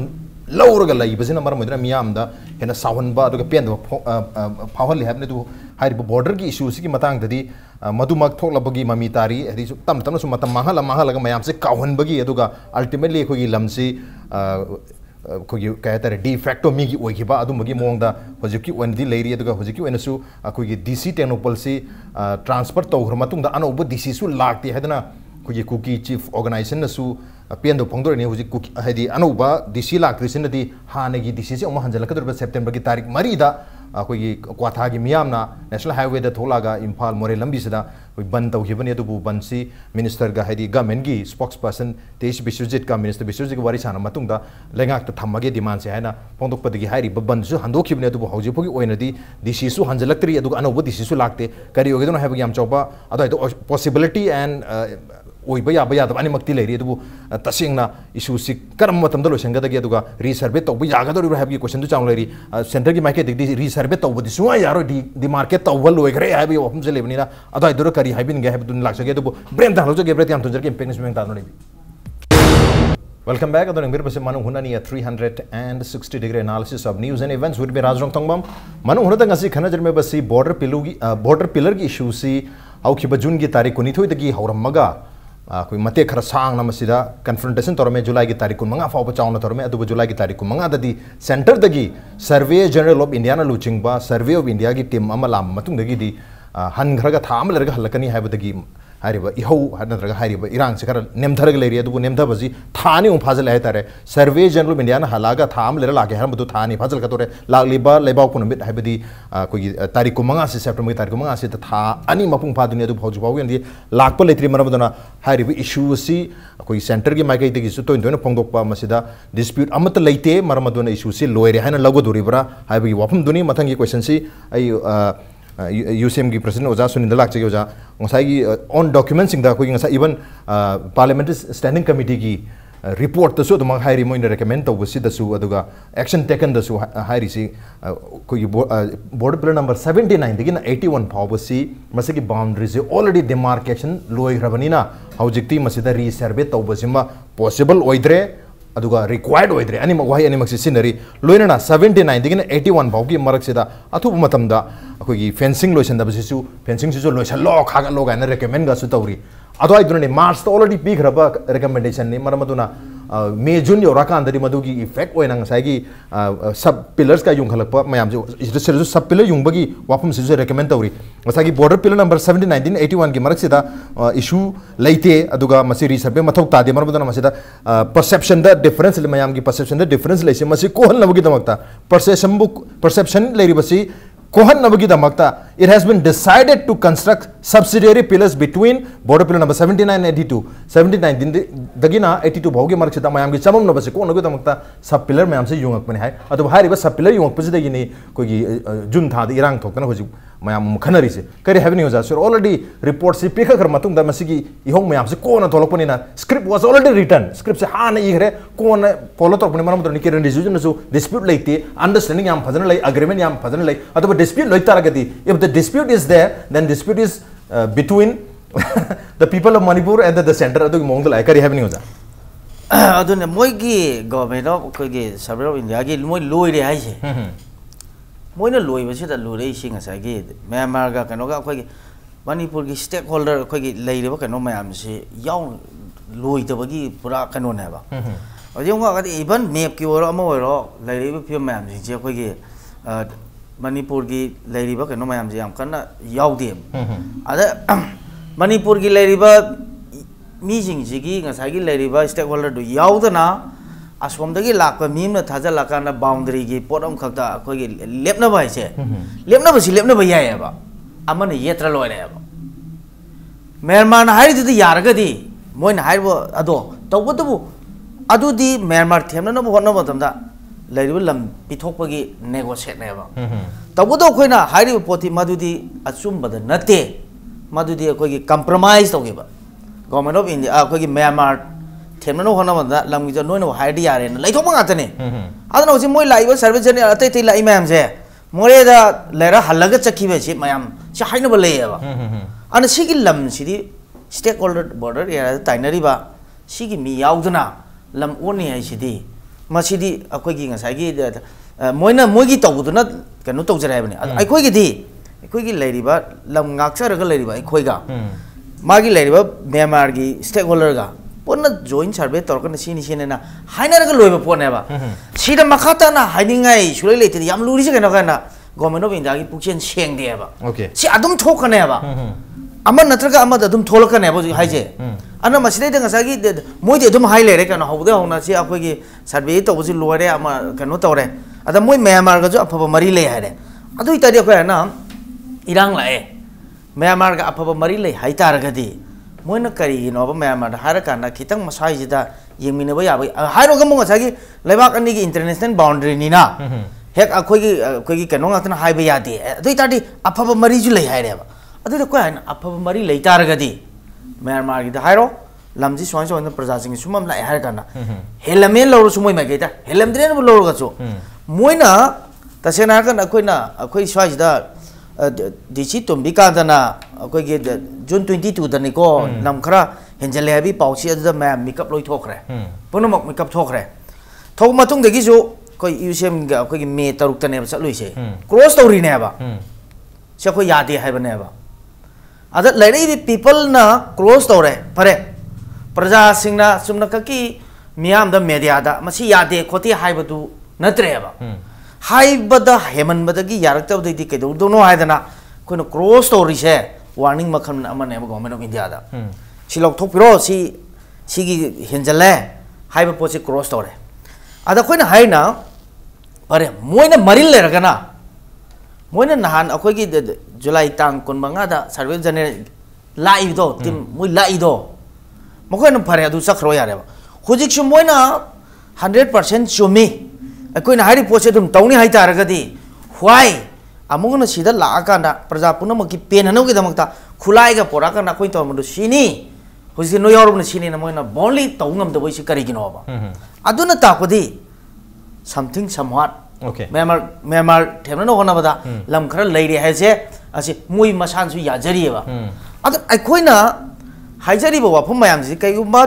लौरगा लैबसिना मरम मदरा मियामदा हेना सावनबा अदुगा पेन फावल हैबने दु हारिब बॉर्डर की इश्यूज की मतंग ददी मधुमक थोलबगी ममी तारी हरि तम तम सु मतम महल मयाम से कावनबगी अदुगा अल्टीमेटली अखोगी लमसी अखोगी कह तारे डी फैक्टो मी की ओइखिबा अदुमगी मोंगदा होजिकी वनदी लेरी अदुगा होजिकी वनसु अखोगी डीसी टेक्नोपल से ट्रांसफर तौर मतुंगदा अनौब डीसी सु लागते हैदना अखोगी कुकी चीफ ऑर्गेनाइजेशन नसु पेंदो फोंदोरनी हुजी कुकी हदी अनौबा डीसी लाक्रिसिनदी हानेगी डीसी से उमा हंजलकदरबा सेप्टेम्बर की तारीख मरीदा अखोगी क्वाथागी मियामना नेशनल हाईवे दा थोलागा इम्फाल मोरे लंबीसदा बंद तौखिबनी अदुबु बंसी मिनिस्टर गा हदी गवर्नमेंट की स्पोक्स पर्सन तेज बिश्वजित का मिनिस्टर बिश्वजित की वारी साना मतुंगदा लेंगाक थम्मगे डिमांड से हैना फोंदोकपदगी हाइरि बंदसु हंदोखिबनी अदुबु हौजिफोगी ओइनदी डीसी सु हंजलक्तरी अदुगा अनौबा डीसी सु लागते करी ओगेदनो हाइबगी याम चौबा अदो पॉसिबिलिटी एंड ओइबा याबा यादब अनिमक्ति लेरी अदुबु तसेंगना इशू सि करम मतमदा लोसंगदगी अदुगा रिसर्वे तौबा यागदोरि हाइबगी क्वेश्चन दु चांग लेरी सेंटर की माइके दिगदी रिसर्वे तौबदि सुवा यारो दी मार्केट तौबा लोइग्रे हाइबगी वफम से लेबनिना अदो दुर करी हाइबिनगे हाइबदुन लाक्सगे अदुबु brain दालोजगे ब्रेत yam तुंजरगे impact स्मेंग तानो लेबी Welcome back. Adon ngir base manu hunani a 360 degree analysis of news and events with me Rajrong Tongbam. Manu hunata ngasi khana jarme basi border pillar की issue si au ki bajun की तारीख को निथोई तकी हौरमगा कोई मते खरा सांग नमसिदा कन्फ्रंटेशन तौर में जुलाई की तारीख को मंगा फाव बचावना तौर में अदुब जुलाई की तारीख को मंगा ददी सेंटर दगी सर्वे जनरल ऑफ इंडिया ना लुचिंगबा सर्वे ऑफ इंडिया की टीम अमा लाम मतुंग दगी दी हनघरगा थाम लरगा हलकनी हाइबदगी हारिबा इहौ नत्रगा हारिबा इरांग से खरा नेमधरग लेरी अदुबु नेमधबजी थानी उ फाजल है तारे सर्वे जनरल ऑफ इंडिया ना हलागा थाम लेरा लागे हर मदु थानी फाजल कतोरे लागलिबा लेबाव कुनमित हाइबदी कोई तारीख को मंगा से सेप्टेम्बर की तारीख को मंगा से था अनि मपुंग फादुनी अदु भौजु बाव यंदी लाकप लेत्री मरबदना हारिबा इशू सी कोई सेंटर की माइकई दगी सु तोइन फोंदोकपा मसिदा डिस्प्यूट अमत लेते मरमदुना इशू सी लोयरे हाना लगोदोरिबरा हाइबगी वफम दुनी मथंगी क्वेश्चन सी आई यूसीएम की प्रेसिडेंट ओजा सुनिंदर लाक्चगे ओजा ngosai on documents sing da ko ngasa even parliamentary standing committee की report to so the hairi mo in recommend to busi da su aduga action taken da su hairi si ko board bill number 79 digin 81 policy masaki boundaries already demarcation loi rabanina haujikti masida resurvey to busima possible oidre aduga required oidre ani magwai ani maksi sinari loinana 79 digin 81 bawgi marak sida athu matamda अखोगी फेंसिंग लोसन दबसिसु फेंसिंग सिसु लोसन लो खागा लो गाना रेकमेंड गासु तौरी अदो आई दुने मार्च तो ऑलरेडी पी खरबा रेकमेंडेशन ने मरमदुना मे जून योराका अंदरी मधुगी इफेक्ट ओइना ngसाइगी सब पिलर्स का युंग खलकपा मयाम जो इस सब पिलर युंगबगी वाफम सिसु रेकमेंड तौरी ngसाइगी बॉर्डर पिलर नंबर 1981 की मरक सिदा इशू लेते अदुगा मसी रिसर्वे मथौक तादे मरमदुना मसिदा परसेप्शन द डिफरेंस ले मयाम की परसेप्शन द डिफरेंस लेसे मसी कोहन नबगी दमकता परसेप्शन लेरी बसी Kohn नबगी दमकता it has been decided to construct subsidiary pillars between border pillar number 79 and 82 79 दगिना 82 भौगे मरक सिदा मयाम की चमम नबसे को नगु दमकता सब पिलर मयाम से युंगक पने है अदु हारिबा सब पिलर युंगक पसे दगिनी कोगी जुन था द इरांग थोकना होजि मयाम खनरी से करे हैवनी होजा सर ऑलरेडी रिपोर्ट से पिखा कर मतुंग द मसिगी इहोंग मयाम से कोना थोलकपनी ना script was already written script से हाना इगरे कोना फॉलो तोकपनी मरम दरनि केरन डिसीजन सो डिस्प्यूट लेते अंडरस्टैंडिंग याम फजन ले एग्रीमेंट याम फजन ले अदु डिस्प्यूट लेता रगदी if the dispute is there then dispute is between the people of Manipur and the center adu mong la kari have ni hoja adu ne moi gi government of ko gi survey of India gi moi loi re hai se moi na loi ba se da loi re sing asa gi Myanmar ga kano ga ko gi Manipur gi stakeholder ko gi lei re ba kano mayam se yaw loi da ba gi pura kano ne ba even map की ओरो लेरिब फिल्म मैम जे अखोगी मणिपुर की लेरिब कनो मैम जे याम कन्ना याउदे अदा मणिपुर की लेरिब मीजिंग जिगी ngसागी लेरिब स्टेक होल्डर दु याउदना असोमदगी लाकपा मीमना थाजलाकाना बाउंड्री की पोटम खक्ता अखोगी लेपनबा हाइसे लेपनबा यायबा अमने येत्र लोयरेबा म्यांमार हाइदि यारगदी मोइन हाइबो अदो तौबदबु अदुदी म्यांमार थेमनबो होनबो तमदा लेरिब लम पिथोकपगी नेगोशिएट नेबा तौबदो खोइना हाइरिबो पोथि मदुदी अचुमबद नते मदुदी अखोगी कंप्रोमाइज तौगिबा गवर्नमेंट ऑफ इंडिया अखोगी म्यांमार थेमनो होनबदा लमगी जो नोइनो हाइदि यारे लैथोक गातने अदना होसि मोइ लाइबो सर्विस जने अतै तै लाई मैम जे मोरेदा लेरा हल्लगा चखिबे छि मैम छि हाइनबो लेयबा अन सिगी लम सिदी स्टेक होल्डर बॉर्डर एरिया ताइनरिबा सिगी मी याउदना लम ओनि हाइसिदी मसिदी अखोगी ngसागी मोइना मोइगी तौबुदना कनो तौजरायबने अखोगी लेरिबा लम गाक्सरगा लेरिबा अखोइगा मागी लेरिबा म्यांमार की स्टेक होल्डर गा पुनः जॉइन सर्वे तौरकन सिना हाइनरगा लोइबा पोनेबा सिदा मखाताना हाइनिंगाई सुलै लेते याम लुरिसे कनो काना गवर्नमेंट ऑफ इंडिया की पुक्चेन सेंगदेबा ओके सि अदुम थोकनेबा अमा नत्रगा अमा अदुम थोलकनेबा हाइजे अना मसिदै ngसागी मोइदे अदुम हाइ लेरे कनो हौदे हौना सि अखोगी सर्वे तौबसि लोरे अमा कनो तौरे अदा मोइ म्यांमार गा जो अफबा मरी ले हाइरे अदुइ तादि अखोयना इरांग लाए म्यांमार का अफबा मरी ले हाइतारगदी मोइना करिगिनोबा म्यांमार हारकाना खितंग मसाइजिदा येमिनबा याबा हाइरोगा मो ngसागी लेबाक अनि की इंटरनेशनल बाउंड्री निना हेक अखोगी कनो गातना हाइबा यादे अदुइ तादि अफबा मरी जु ले हाइरेबा अदुइ कोइ हाइना अफबा मरी लेतारगदी म्यांमार की हाइरो लमजी सोइन सोइन प्रजासिंग सुमम लाइ हारकाना हेलमेन लौरो सुमोइ मागेता हेलमद्रेन बु लौरोगाचो मोइना तसेना हारकाना अखोइ स्वाइदा डीसी तुम्बिकादना अखोगी जून 22 दनिको नम खरा हेंजले हाबी पाउसी अदुदा मैम मेकअप लोइ थोखरे पुनमक मेकअप थोखरे थोक मतुंग दगिसु कोइ यूसीएम गा अखोगी मे तरुक तने चलुइसे क्रॉस तौरिनेबा से अखोइ यादे हाइबनेबा अदा लेरेबी पीपल ना क्रॉस तौरे फरे प्रजा सिंगना सुमना ककी मियाम द मीडिया दा मसी यादे खोति हाइबदु नत्रेबा हाइबदा हेमनबदगी यारक्तबदि केदौदोनो हाइदना कोइनो क्रॉस तौरिसे वार्निंग मखन अमने गवर्नमेंट ऑफ इंडिया दा सिलौक थोकपिरो सिगी हेंजले हाइबा पोसे क्रॉस तौरे अदा कोइना हाइना अरे मोइना मरिल लेरगना मोइना नहान अखोगी जुलाई तांग 15 दा सर्वे जनरल लाइदो टीम मोइ लाइदो मखोइना फरे अदु चखरो यारेबा हुजिकसु मोइना 100% चुमी अखोइना हाइरि पोसे दुम तौनी हाइतारगदी व्हाई अमुगना सिदा लाकाना प्रजा पुनमकी पेननोगी दमकता खुलाइगा पोराकाना कोइ तौमदु सिनी हुजि नो यावरबना सिनी न मोइना बोनली तौंगम दबोइसि करिगिनोबा अदुना ताकोदी समथिंग समव्हाट ओके म्यांमार थेमनो होनबदा लम खरा लेरि हाइसे असि मुइ मसानसु याजरिबा अद अखोइना हाइजरिबा वाफम मयामसि कइगुमा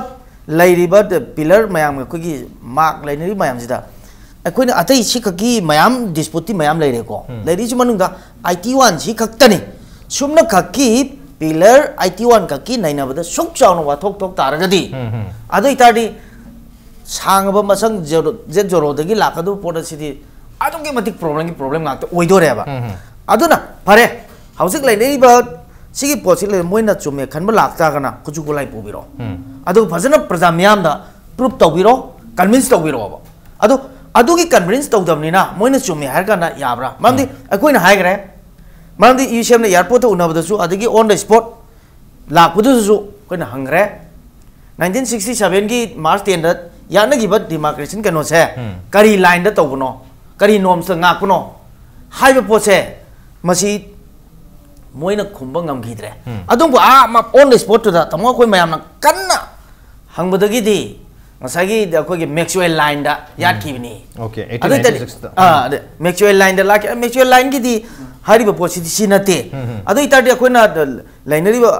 लेरिबा पिलर मयाम अखोगी मार्क लेनरि मयामसिदा अखोइना अतै सिखकी मयाम डिस्प्यूट मयाम लेरेको लेरिसु मनुंगा IT1 सि खक्तनि सुमना खक्की पिलर IT1 खक्की नैनबदा सुक चाउन वाथोक थोक तारगदी अदै तादि सांगबा मसंग जेट जोरोदगी लाकदु पोडसिदि अदुगे मतिक प्रॉब्लम नाक्ता ओइदोरेबा अदुना फरे हाउसिक लेनेबा सिगी पोसिल मोइना चुमे खनबा लाक्तागना कुजुगु लाइ पुबिरो अदु फजना प्रजा म्यामदा प्रूफ तौबिरो कन्विंस तौबिरो अदु अदुगी कन्विंस तौदमनिना मोइना चुमे हारगाना याब्रा मामदि अखोइना हाइग्रे मामदि यूसीएम ने एयरपोर्ट उनबदसु अदगी ऑन द स्पॉट लाकपुदुसु कोइना हंग्रे 1967 की मार्च 10 दा यानगिबा डेमोक्रेसी कनोसे करी लाइन दा तौबनो करी नॉर्म्स गाकुनो हाइबे पोसे मसी मोइना खुंबा ngमगिद्रे अदुंबु ऑन द स्पॉट दा तमो कोइ मयामना कन्ना हंगबदगिदी ngसागी अखोगी मैक्सवेल लाइन दा यादखिबनी ओके 1896 मैक्सवेल लाइन दा लाके मैक्सवेल लाइन की दी हारिबा पोसिदि सिनते अदु इतादि अखोइना लाइनरिबा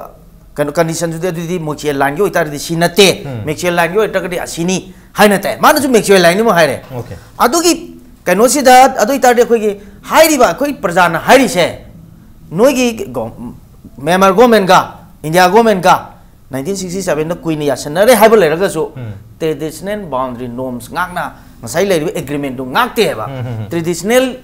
कंडीशन जुदी मैक्सवेल लाइन की ओइतादि सिनते मैक्सवेल लाइन की ओइतागदि असिनी हाइनते मानसु मैक्सवेल लाइन मो हाइरे ओके अदुगी कनोसिदा अदु इतादि अखोगी हाइरिबा अखोइ प्रजाना हाइरिसे नोइगी म्यांमार गवर्नमेंट का इंडिया गवर्नमेंट का 1967 da kuina yasanare haiba leraga so traditional boundary norms ngakna ngasai leriba agreement do ngakte ba traditional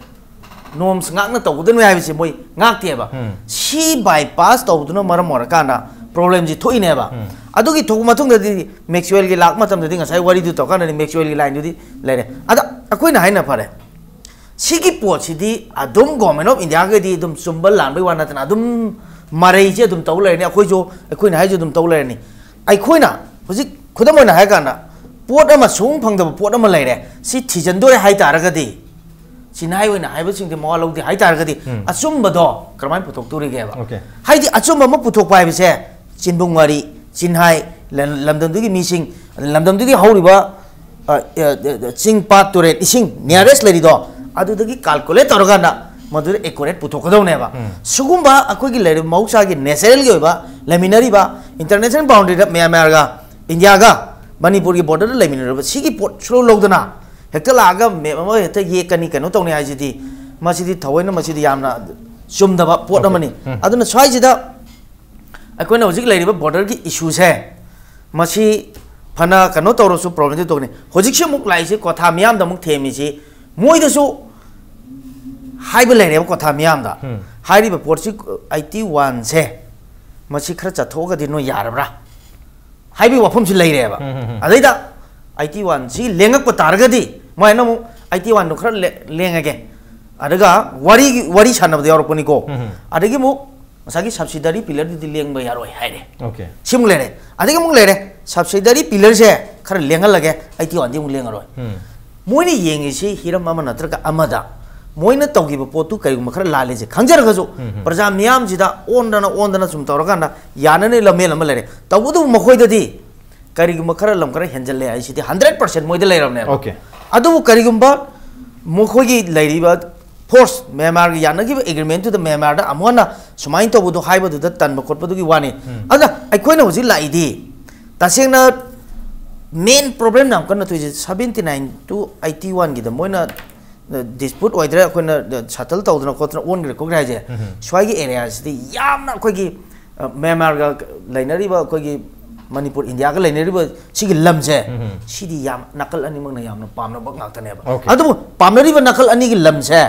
norms ngakna tawdun mai habise moi ngakte ba si bypass tawduna maram morakana problem ji thoine ba adugi thoku mathung da di Maxwell gi lak matam da di ngasai wari du to kana ni Maxwell gi line du di lere ada akoina haina phare sigi pot si di adum government of India ga di dum sumbal lan bai wana tan adum marai je dum taw lere ni akoi jo akoina hai jo dum taw lere ni aikoina hoji khudam oina hai kana pot ama sung phang da pot ama lere si thijan dore hai tar ga di sinai oina hai ba sing de mo lo di hai tar ga di asum ba do kramai putok tu ri ge ba hai di asum ba ma putok pai bi se chinbung wari chinhai lamdam du gi mising lamdam du gi hauri ba ching pat turet ising nearest lady do adu dagi calculate torga na madu accurate puthokadau ne ba sugumba akoi gi lere mausa gi natural gi ba laminary ba international boundary da Myanmar ga India ga Manipur gi border laminary ba sigi pot slow logdana hekta laga me ma hekta ye kani kanu tawne hai ji di masidi thawai na masidi yamna sumda ba pot amani aduna swai ji da akoi na hojik lere ba border gi issues hai masi phana kanu tawro su problem ji tokne hojik se muk lai se kotha myam da muk themi ji moi da su haibel lere ko tha miyam da hairi ba porchi 81 se machi khara chathoga di no yarabra haibi wafum si leire ba adai da 81 si lengak ko targa di mai na mu 81 no khara lengage adaga wari chana ba yor poni ko adagi mu masagi subsidiary pillar di leng ba yaroi haire okay sim lere adagi mu lere subsidiary pillar se khara lengal lage 81 di mu lengaroi moini yengi si hiram mama natraka amada moina tawgiba potu kaiguma khara lale je khangjar gajo praja miyam jida ondana sum tawraganda yanane lamel amalere tawudu makhoi dadi kariguma khara lam khara henjalle ai sidi 100% moida leiramne okay adu karigumba mokhoi gi leiriba force Myanmar gi yanagi agreement to the Myanmar da amona sumain tawudu haiba du da tan ba khotpa du gi wani ada ai koina hoji laidi tasengna main problem nam kan tu 79 to 81 gi da moina dispute oidra koina settle tawdna khotna on gre ko gra je swai gi area si yamna koi gi Myanmar ga lainari ba koi gi Manipur India ga lainari ba sigi lam je sidi yam nakal ani mang na yamna pamna ba ngak tane ba adu pamnari ba nakal ani gi lam je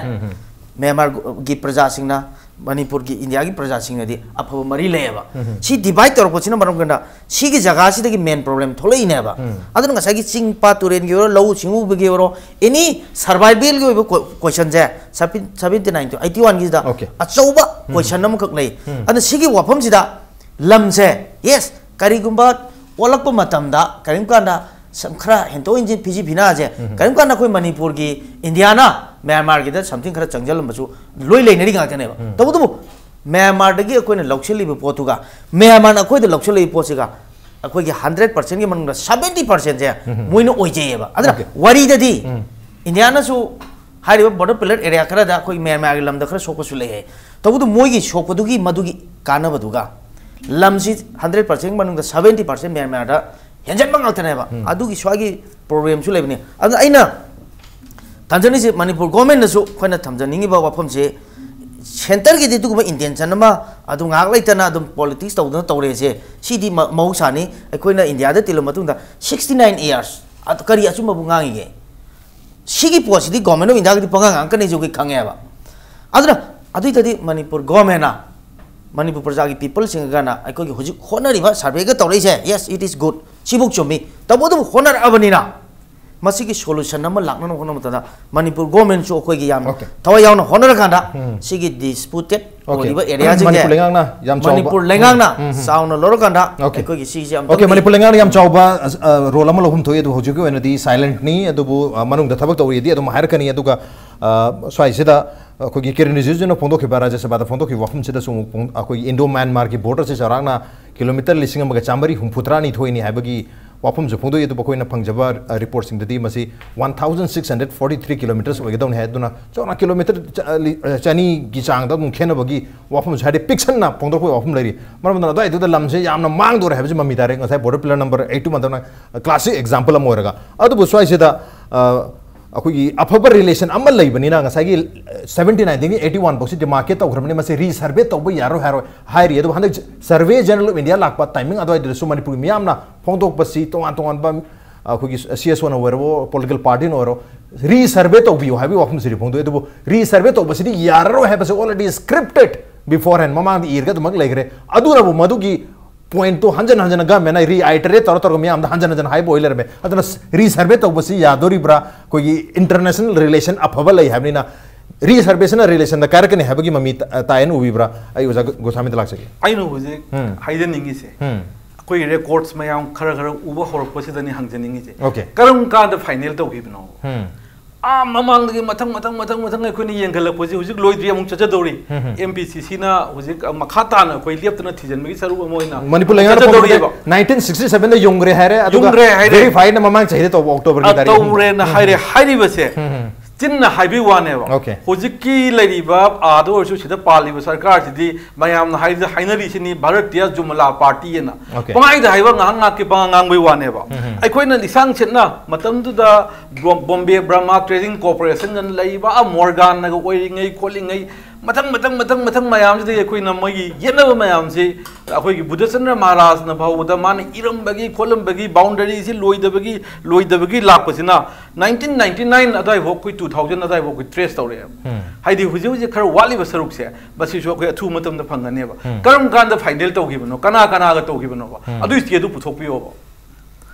Myanmar gi praja singna Manipur gi India gi praja singna di apha mari le ba si divide tor pochina maram ganda si gi jaga si gi main problem tholei ne ba adu nga sagi ching pa turen gi ro low chingu bi gi ro any survival gi question je 79 to 81 gi da achauba question nam khak nei adu si gi wafam si da lam je yes kari gumba olak pa matam da karim kanda samkhra hento engine pg bina je karim kanda koi Manipur gi India na Myanmar gi da something khara changjal machu loi leinari ga tane ba tabu Myanmar da gi koi na lokcheli bi potuga Myanmar na koi da lokcheli posiga koi gi 100% gi manung 70% je moina oije ba adra wari da di India na su hari border pillar area khara da koi Myanmar gi lam da khara sokko su lei tabu moi gi sokko du gi madu gi kana baduga lam si 100% manung 70% Myanmar da henjan bangal tane ba adu gi swagi problem su lebni adu aina tanjani se Manipur government na su khoina thamjani ngi ba wafam se center gi ditu ba intention ma adu ngak laitana adu politics tawdana tawre se sidi mausani khoina India da tilom matung da 69 years adu kari achuma bu ngangi ge sigi posidi government of India gi pangang angkani jo gi khange ba adra adu tadi Manipur government na Manipur praja gi people singa na ai ko gi hoji honari ba survey ga tawre se yes it is good sibuk chomi tabo du honor abani na masi gi solution nam lakna no hono mata Manipur government so ko gi yam tawa yauna honor kanda sigi disputed oliba area je Manipur lengang na yam chawba Manipur lengang na sauna lor kanda ko gi sigi am okay Manipur lengang yam chawba role am lohum thoye du hoju ko ena di silent ni adu bu manung da thabak tawri di adu mahar kani adu ga swai sida ko gi kirin rizu no phondo ke bara je sabada phondo ki wafum sida sum ko Indo Myanmar ki border se charangna kilometer lising am ga chambari humputra ni thoini haibagi wafum je phondo yedu bakoina pangjaba report sing dadi masi 1643 kilometers oigedon he duna chona kilometer chani gi chang da khena bagi wafum jhade picture na phondo ko wafum lari maram na dai du lamse yamna mang dor habi mami direct ngai border pillar number 82 madana classic example am oraga adu bu swai sida अखोगी अफब रिलेशन अम लेबनीना ngसागी 79 दिंगी 81 बक्सी डिमार्केट तौग्रमने मसे री सर्वे तौब यारो हारो हाइरी अदु हंदक सर्वे जनरल ऑफ इंडिया लाकपा टाइमिंग अदु इदसु मणिपुर मियामना फोंदोक पसी तोंगान तोंगान बा अखोगी CS1 ओवरवो पॉलिटिकल पार्टी नोरो री सर्वे तौबियो हाबी वाफम सिरि फोंदो अदु री सर्वे तौबसिदि यारो है already scripted before hand ममांग Irga दमक लेगरे अदु रबु मधुगी पॉइंट तो हंजन हंजन गा मैंने रीआइटरेट तौर तौर में हंजन हंजन हाई बॉयलर में अदना री सर्वे तो बसी यादोरीब्रा कोई इंटरनेशनल रिलेशन अफबल है हमने री सर्वे से रिलेशन द कारक ने हबगी मम्मी तायन उबीब्रा आई उजा गोसामी तलाक सके आई नो हुजे हाइदन निंगी से कोई रिकॉर्ड्स में याम खरा खरा उबा होरक पसी दनी हंजन निंगी से ओके करम का द फाइनल तो गिबनो ममांग मथंग मथंग मथंग मथंग अखोनी येंगलपजे हुजिक लोइद्री अमुक चचदौरी MPCC ना हुजिक मखाता ना कोई लेप्तना थिजनबगी सरुब मोइना मणिपुर लेंगा 1967 द योंगरे हारे वेरीफाइड ममांग चाहिए तो अक्टूबर की तारीख अक्टूबर ना हाइरे हाइरी बसे चिन्ना हाइबी वानेबा हुजिकी लेरिबा आदो ओरसु सिदा पालिबा सरकार सिदी मयाम हाइज हाइनरी सिनी भारतीय जुमला पार्टी ना पंगाई दा हाइबा ngang के पंगांग बै वानेबा अखोइना लिसांग छिना मतमदुदा बॉम्बे ब्रह्मा ट्रेडिंग कॉर्पोरेशन गन लेइबा मॉर्गन ना ओइरिङै खोलिङै मथंग मथंग मथंग मथंग मयाम से अखोइना मोगी येनब मयाम से अखोइगी बुद्धचंद्र महाराज ना भावदा मान इरमबगी खोलमबगी बाउंडरी से लोइदबगी लापसिना 1999 अदाय हो कोई 2000 अदाय हो कोई ट्रेस तौरे हाइदी हुजे हुजे खर वालिब सरुक से बसी जो कोई अथु मतम द फंगनेबा करम कांद फाइनल तौगिबनो कना कना ग तौगिबनो अदु स्टेदु पुथोपियोबा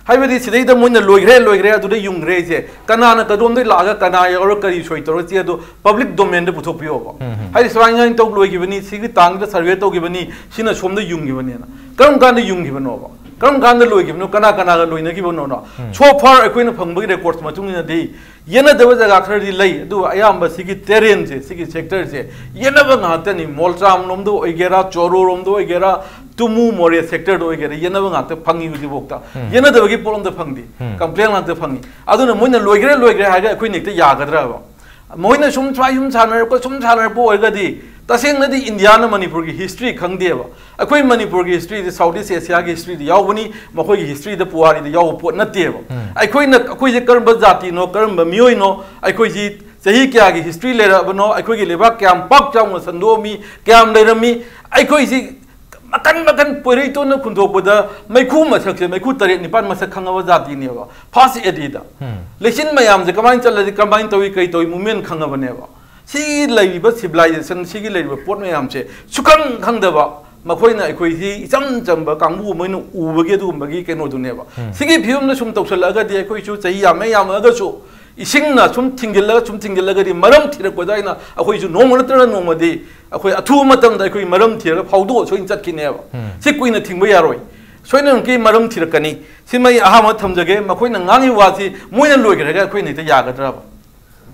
हाइबदी सिदैदा मोइना लोइग्रे अदुदा युंग्रे जे कनाना कदोमदै लागा कना और करी सोइ तोर जे अदु पब्लिक डोमेन दे पुथोपियोबा हाइदि स्वाइनाइन तौ लोइगिबनी सिगि तांगदा सर्वे तौगिबनी सिना सोमदा युंगिबनी ना करम कांद युंगिबनोबा करम कांद लोइगिबनो कना कना ग लोइनगिबनो ना सो फार अखोइना फंगबगी रेकॉर्ड्स मतुंगिना दे येना दब जगह खरदी लई अदु अयाम सिगी टेरेन जे सिगी सेक्टर जे येना ब नातनी मोलचाम नोमदो ओइगेरा चोरो रोमदो ओइगेरा तुमु मोरे सेक्टर दो ओइगेरा येना ब नाते फंगी हुदी बोक्ता येना दबगी पोलम द फंगदी कंप्लेन नाते फंगी अदुना मोइना लोइग्रे हागा अखोइ निकते यागदरा बा मोइना सुम छाय सुम छानर को सुम छानर पो ओइगदी तसेंगनदी इंडिया न मणिपुर की हिस्ट्री खंगदेबा अखोइ मणिपुर की हिस्ट्री दे साउथ ईस्ट एशिया की हिस्ट्री यावबनी मखोइ की हिस्ट्री द पुआरी द याव पोट नतेबा अखोइ जे करम जाति नो करम मियोइ नो अखोइ जी सही क्या की हिस्ट्री लेरबनो अखोइ की लेबा क्याम पाक चाउ संदोमी क्याम लेरमी अखोइ जी मकन मकन पोरेतो न खुंदोपदा मैखु मसक से मैखु तरे निपान मसक खंगवा जाति नेबा फास्ट एडिदा लेकिन मयाम जे कमाइन चलदि कमाइन तोइ कई तोइ मूवमेंट खंगबनेबा सी लेबा सिविलाइजेशन सिगी लेबा पोट मयाम से सुखंग खंगदबा मखोइना अखोइ सी इचम चंबा कांगबु मोइन उबगे दुमबगी केनो दुनेबा सिगी फियम न सुम तौसलगा दि अखोइ सु चही यामे यामगा सु इसिंगना सुम थिंगिलगा दि मरम थिरकोदाइना अखोइ सु नोम नत्र नोमदि अखोइ अथु मतम द अखोइ मरम थिरगा फाउदो सोइन चटकिनेबा सि कुइना थिंगबा यारोइ सोइना उनकी मरम थिरकनी सिमई अहाम थमजगे मखोइना ngangi वासी मोइना लोइगरेगा अखोइ नैते यागद्राबा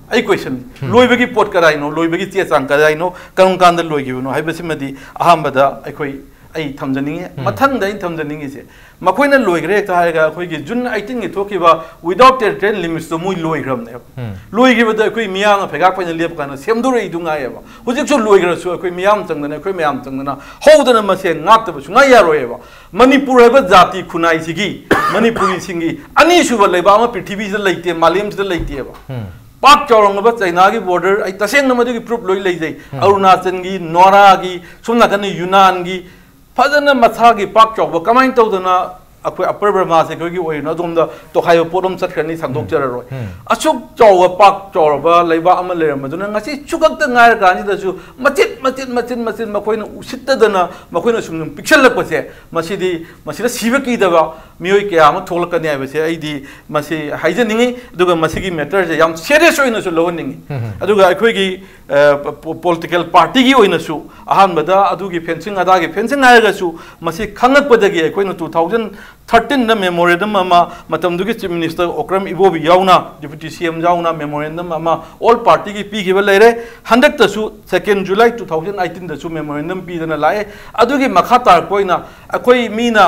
आई क्वेश्चन लोइबगी पोट कराइनो लोइबगी चे चांग कराइनो करम कांद लोइगिबनो हाइबसिमदि अहामबदा अखोइ आई थमजनिंगे मथंग दै थमजनिंगे से मखोइना लोइग्रे त हायगा अखोइगी जुन 18 गी थोकिबा विदाउट टेरिटोरियल लिमिट्स तो मुइ लोइग्रमने लोइगिबदा अखोइ मियाम फेगा पइन लेप काना सेमदुरै दुंगायबा हुजिक सु लोइग्रसु अखोइ मियाम चंगना अखोइ मियाम चंगना हौदना मसे नातब सुंगा यारोयबा मणिपुर हैबा जाति खुनाइ सिगी मणिपुरी सिंगी अनि सुबा लेबा अमा पृथ्वी से लेते मालेम से लेतेबा पाक चौरंगबा चाइना की बॉर्डर आई तसेंग नमदगी प्रूफ लोइ लेजै अरुणाचल की नोरा की सुमनाकन यूनान की फजन मथा की पाक चौबा कमाइन तौदना अखोइ अपर बर्मा से कोई ओइनो दोमदा तोखायो पोलम चटखरनी संदोक चररोय अचुक चौवा पाक चौरबा लेबा अमा लेरमदुना ngasi चुकक नायर गानि दसु मचित मखोइना उसितदना मखोइना सुम पिक्सलकपसे मसिदा सिबकी दबा मियोइ क्या अमा थोलकनी आबसे आइदी मसि हाइजनिंगी दुगा मसिगी मैटर जे याम सीरियस ओइना सु लवनिंगी अदुगा अखोइगी पॉलिटिकल पार्टी की ओइना सु अहानबदा अदुगी फेंसिंग आयगसु मसि खंगकपदगी अखोइना 2013 न मेमोरेंडम अमा मतमदुगी चीफ मिनिस्टर ओक्रम इबोबी याउना डिप्टी सीएम याउना मेमोरेंडम अमा ऑल पार्टी की पीगिबा लेरे हंदक्तसु 2 जुलाई 2018 दसु मेमोरेंडम पीदना लाए अदुगी मखा तारकोइना अखोइ मीना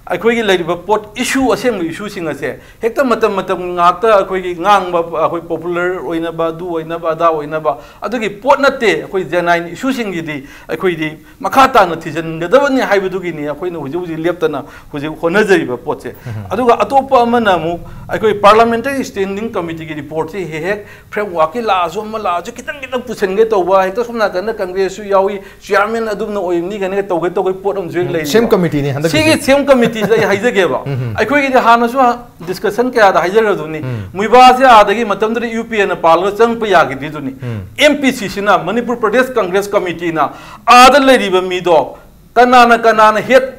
अखोई लेरिबा पोट इशू असेंग इशू सिंग असे हेक्ता मतम मतम ngakta अखोई ngang ba अखोई पॉपुलर ओइना बा दु ओइना बा दा ओइना बा अदुगी पोट नते अखोई जेनाइन इशू सिंग दी अखोई दी मखा तान थिजन गदबनी हाइबदुगी नि अखोई न हुजि हुजि लेप्तना हुजि होनजरिबा पोट से अदुगा अतोप अमना मु अखोई पार्लियामेंटरी स्टैंडिंग कमिटी की रिपोर्ट से हेक फ्रेमवर्क की लाजो म लाजो कितन कितन पुछनगे तोबा हेक्ता सोमना कन कांग्रेस सु यावी चेयरमैन अदुम न ओइनी गने तोगे तोगे पोट अम जेक ले सेम कमिटी नि हंदक सिगी सेम कमिटी हाइजगेबा अखोई हानसु डिस्कशन क्या हाइजरदुनी मुइबासे आदगी मतमदरी यूपीएन पाल चंप यागिदुनी एमपीसी सिना मणिपुर प्रदेश कांग्रेस कमिटी ना आद लेरिबा मीदो कनाना कनाना हेड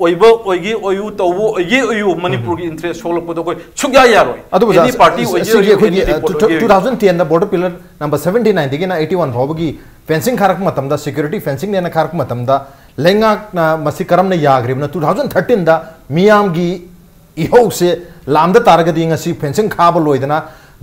ओइबो ओइगी ओयु तवो ओइगी ओयु मणिपुर की इंटरेस्ट सोलपदो कोई छुग्या यारोय एनी पार्टी ओइगी 2010 दा बॉर्डर पिलर नंबर 79 दिगिना 81 फावगी फेंसिंग खारक मतमदा सिक्योरिटी फेंसिंग ने खारक मतमदा लेंगाक ना मसी करम ने याग्रिबना 2013 दा मियामगी इहो से लामदा तारगदी ngasi फेंसिंग खाब लोइदना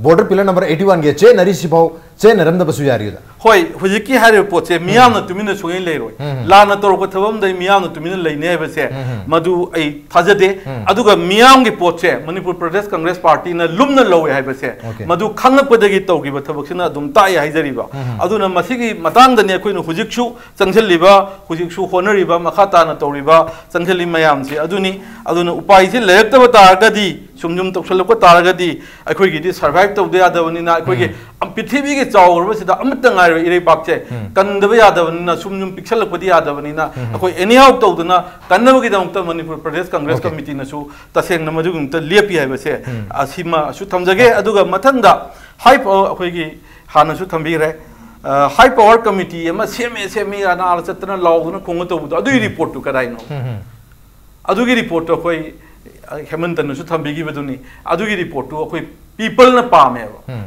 बॉर्डर पिलर नंबर 81 गे चे नरी सिफाव चे नरम द बसु यारिदा होय हुजिकी हारे पोचे मियाम न तुमिन सुगै लेरोय लाना तोरको थबम दै मियाम न तुमिन लेने हेबसे मधु ऐ थाजदे अदुगा मियाम गे पोचे मणिपुर प्रदेश कांग्रेस पार्टी न लुमन लवे हेबसे मधु खंगपदगी तौगिबा थबक्सिना अदुम ताय हाइजरिबा अदुना मसिगी मतांग दने अखोइन हुजिकसु चंगजलिबा हुजिकसु होनरिबा मखाता न तौरिबा चंगजलि मयाम से अदुनी अदुना उपाय से लेक्तबा तारगदी सुमजुम तौसलको तारगदी अखोइगिदि सर्वाइव तौदे यादवनिना अखोइगे पृथ्वी के चावरबसिदा अमत ngairo ire bakche kandaba yadabnina sumjum pixalakpadi yadabnina akoi anyhow tawduna kannabagi damta manipur pradesh congress committee na su taseng na madugum ta lepi haibase asima su thamjage aduga mathangda high power akoi gi hana su thambi re high power committee ama semi ana alchatna lawduna khonga tawdu adu report tu kadai no adugi report to akoi Hemant न थम्बी अदुगी रिपोर्ट अखोई पीपल न पामे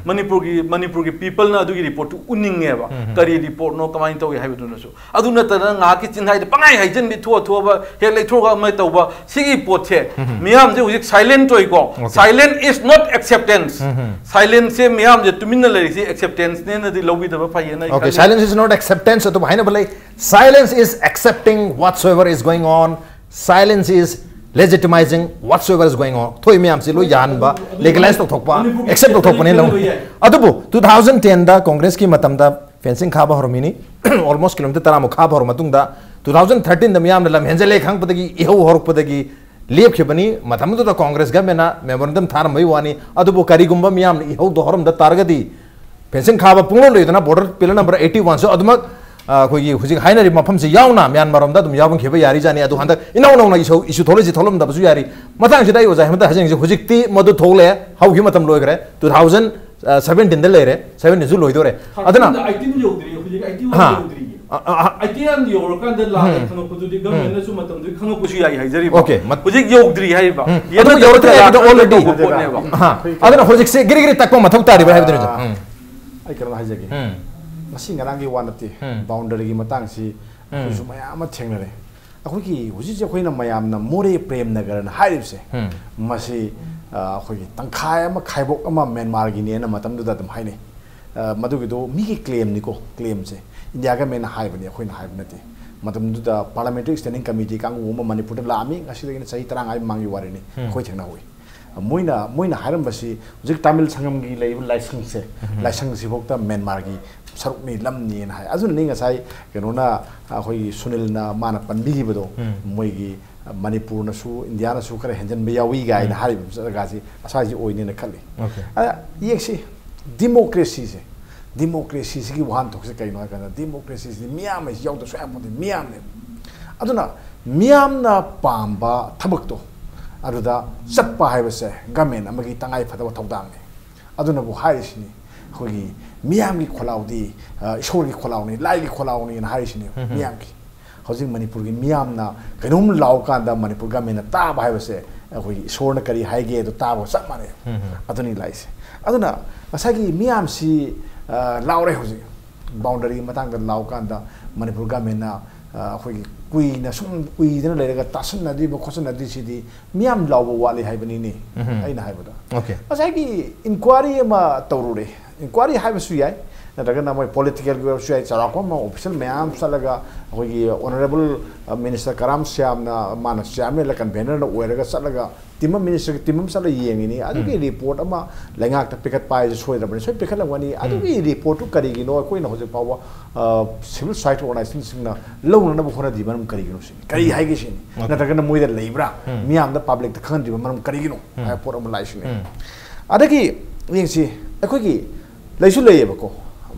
मणिपुर की पीपल न अदुगी रिपोर्ट उन्निंगे करी रिपोर्ट नो कमाइन तौगे हाइबदुनसु अदु नतना nga की चिन्हाई पंगाई हाइजन बि थो थोबा हे लेथोगा मै तौबा सिगी पोथे मियाम जे हुजिक साइलेंट टोइको silent is not acceptance silent से मियाम जे तुमिन लरी सी एक्सेप्टेंस ने नदि लौबि दबा फायना okay silence is not acceptance तो भाइना भले silence is accepting whatsoever is going on silence is legitimizing whatsoever is going on thoi myam se lo yanba legalize to thokpa accept to thokpa ne lo adubu 2010 da congress ki matam da fencing khaba hormini almost kilometer tara mo khaba hor matung da 2013 da myam lam henjele khang padagi iho hor padagi lep khibani matam da congress ga mena memorandum thar mai wani adubu kari gumba myam iho do horam da targadi fencing khaba punglo le dana border pillar number 81 so adumak कोई हुजिक हाइनरी मफम से यावना म्यांमार दा दुम यावं खेबे यारी जानी अदु हंदा इनाव नौना इशू थोलजी थोलम दा बसु यारी मतांग सिदा योजा हमदा हजिंग से हुजिकती मदु थोले हाउ हि मतम लोइगरे 2017 दे लेरे 7 जु लोइदोरे अदना 18 योगदरी हुजिक 18 योगदरी 18 योर कान द ला खनो पुदुदि गवर्नमेंट ने सु मतम दु खनो कुसु याई हाइजरी ओके हुजिक योगदरी हाइबा ये तो योरते ऑलरेडी हां अदना हुजिक से गिरि गिरि तक मथौ तारि बा हाइबदरे आई करन हाइजगे मसी ngrangi wanati boundary gi matang si su mayam thengnare akhoi ki huji je khoi na mayam na more prem nagar na hairib se masi akhoi ki tangkhai ama khaibok ama Myanmar gi ne na matam du da dum haine madu gi do mi ki claim ni ko claim se India ga men hai bani akhoi na hai nati matam du da parliamentary standing committee kang wo Manipur la mi ngasi gi na sahi tarang ai mangi wari ni khoi thengna hoi moina hairam basi hujik Tamil sangam gi lei laisang si bokta Myanmar gi saruk ni lam ni na hai azun ni ngasai kenona akhoi sunil na mana panbi bodo moi gi Manipur na su India na su kare henjan be yawi ga na hari ga si asa ji oi ni na khali yek si democracy se gi wan thok se kai no ka democracy si miam is yaw to so am de miam ne aduna miam na pamba thabak to aduda satpa hai base gamen amagi tangai phadawa thodang ne aduna bu hai si ni khoi मियाम की खोलाउदी ईश्वर की खोलाउनी लाई की खोलाउनी ना हारिसिनी मियाम की हौजिक मणिपुर की मियाम ना कनुम लाउकांदा मणिपुर गमेना ताब हाइबसे अखोई ईश्वर न करी हाइगे तो ताब सब माने अदुनी लाइसे अदुना मसागी मियाम सी लाउरे हौजिक बाउंडरी मतांग लाउकांदा मणिपुर गमेना अखोई कुइना सुम कुइदना लेरगा तासन नदी बखोसन नदी सिदी मियाम लाउबो वाले हाइबनी नि आइना हाइबदा ओके मसागी इंक्वायरी मा तौरुरे inquiry हाइबसु याय नत्रगना मोय पॉलिटिकल वेबसु याय चराको म ऑफिशियल मैम सलगा होगी ऑनरेबल मिनिस्टर कराम श्यामना माना श्यामे ल कन्वेनर न ओरगा सलगा टीम मिनिस्टर टीम सल येंगिनी अदुगी रिपोर्ट अमा लेंगाक त पिकट पाइ सोइदबनि सोइ पिकट लंगवानी अदुगी रिपोर्ट करिगिनो कोइ न होजे पावा सिविल सोसाइटी ऑर्गेनाइजेशन सिंगना लौना न बखोना दिबन करिगिनो सिन करि हाइगे सिन नत्रगना मोय द लेब्रा मियाम द पब्लिक त खन दिबन मनम करिगिनो हाइ पोर अमा लाइसिन अदगी येंसी अखोगी लैसु लेयेबको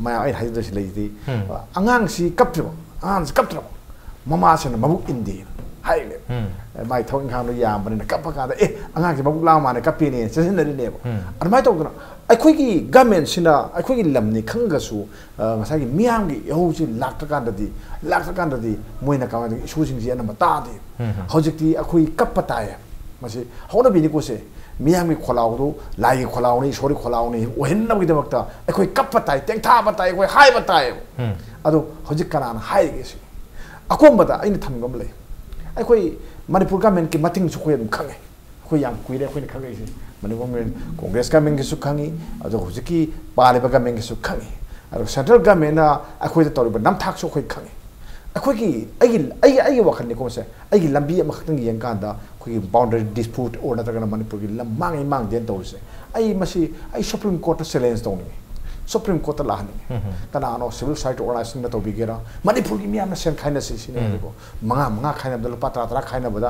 मैं आई हाइदस लेदी अंगांग सी कपट्रो आंस कपट्रो ममा सन मबुक इंदी हाइले माइ थोंग खानो यामबने कप कादा ए अंगांग सी मबुक ला माने कपिने सेसिनरी नेबो अदमाइ तोगना अखोगी गवर्नमेंट सिना अखोगी लमनि खंगसु ngसागी मियामगी यौसी लाक्तकांददी मोइना कामादि इशू सिंजी अन मतादि हौजिकती अखोई कपताय मसे हौना बिनिकोसे मियामी खोलाउदो लागी खोलाउनी सोरी खोलाउनी ओहेन्नबगिदमक्ता अखोई कपताय तेंथा बताय अखोई हाय बताय अदो हौजिक कनान हायगेसी अकोंबदा अइन थमगम ले अखोई मणिपुर गवर्नमेंट की मतिंग सुखोय दum खंगे अखोई याम कुइरे अखोई खंगेसी मणिपुर गवर्नमेंट कांग्रेस गवर्नमेंट की सुखंगी अदो हौजिकी पालेबा गवर्नमेंट की सुखंगी अदो सेंट्रल गवर्नमेंट ना अखोई तौरिबा नमथाक सुखोय खंगे अखोई आई वखन को से आई लंबी अमखतंग यंकांदा अखोई बाउंड्री डिस्प्यूट और नतगना मणिपुर की लम मांगे मांग देन तौसे आई मसी आई सुप्रीम कोर्ट चैलेंज तौनी सुप्रीम कोर्ट लाहनी कनानो सिविल सोसाइटी ऑर्गेनाइजेशन तो बिगेरा मणिपुर की मियाम सेन खाइना सिने को मंगा खाइना दल पात्रा तरा खाइना बदा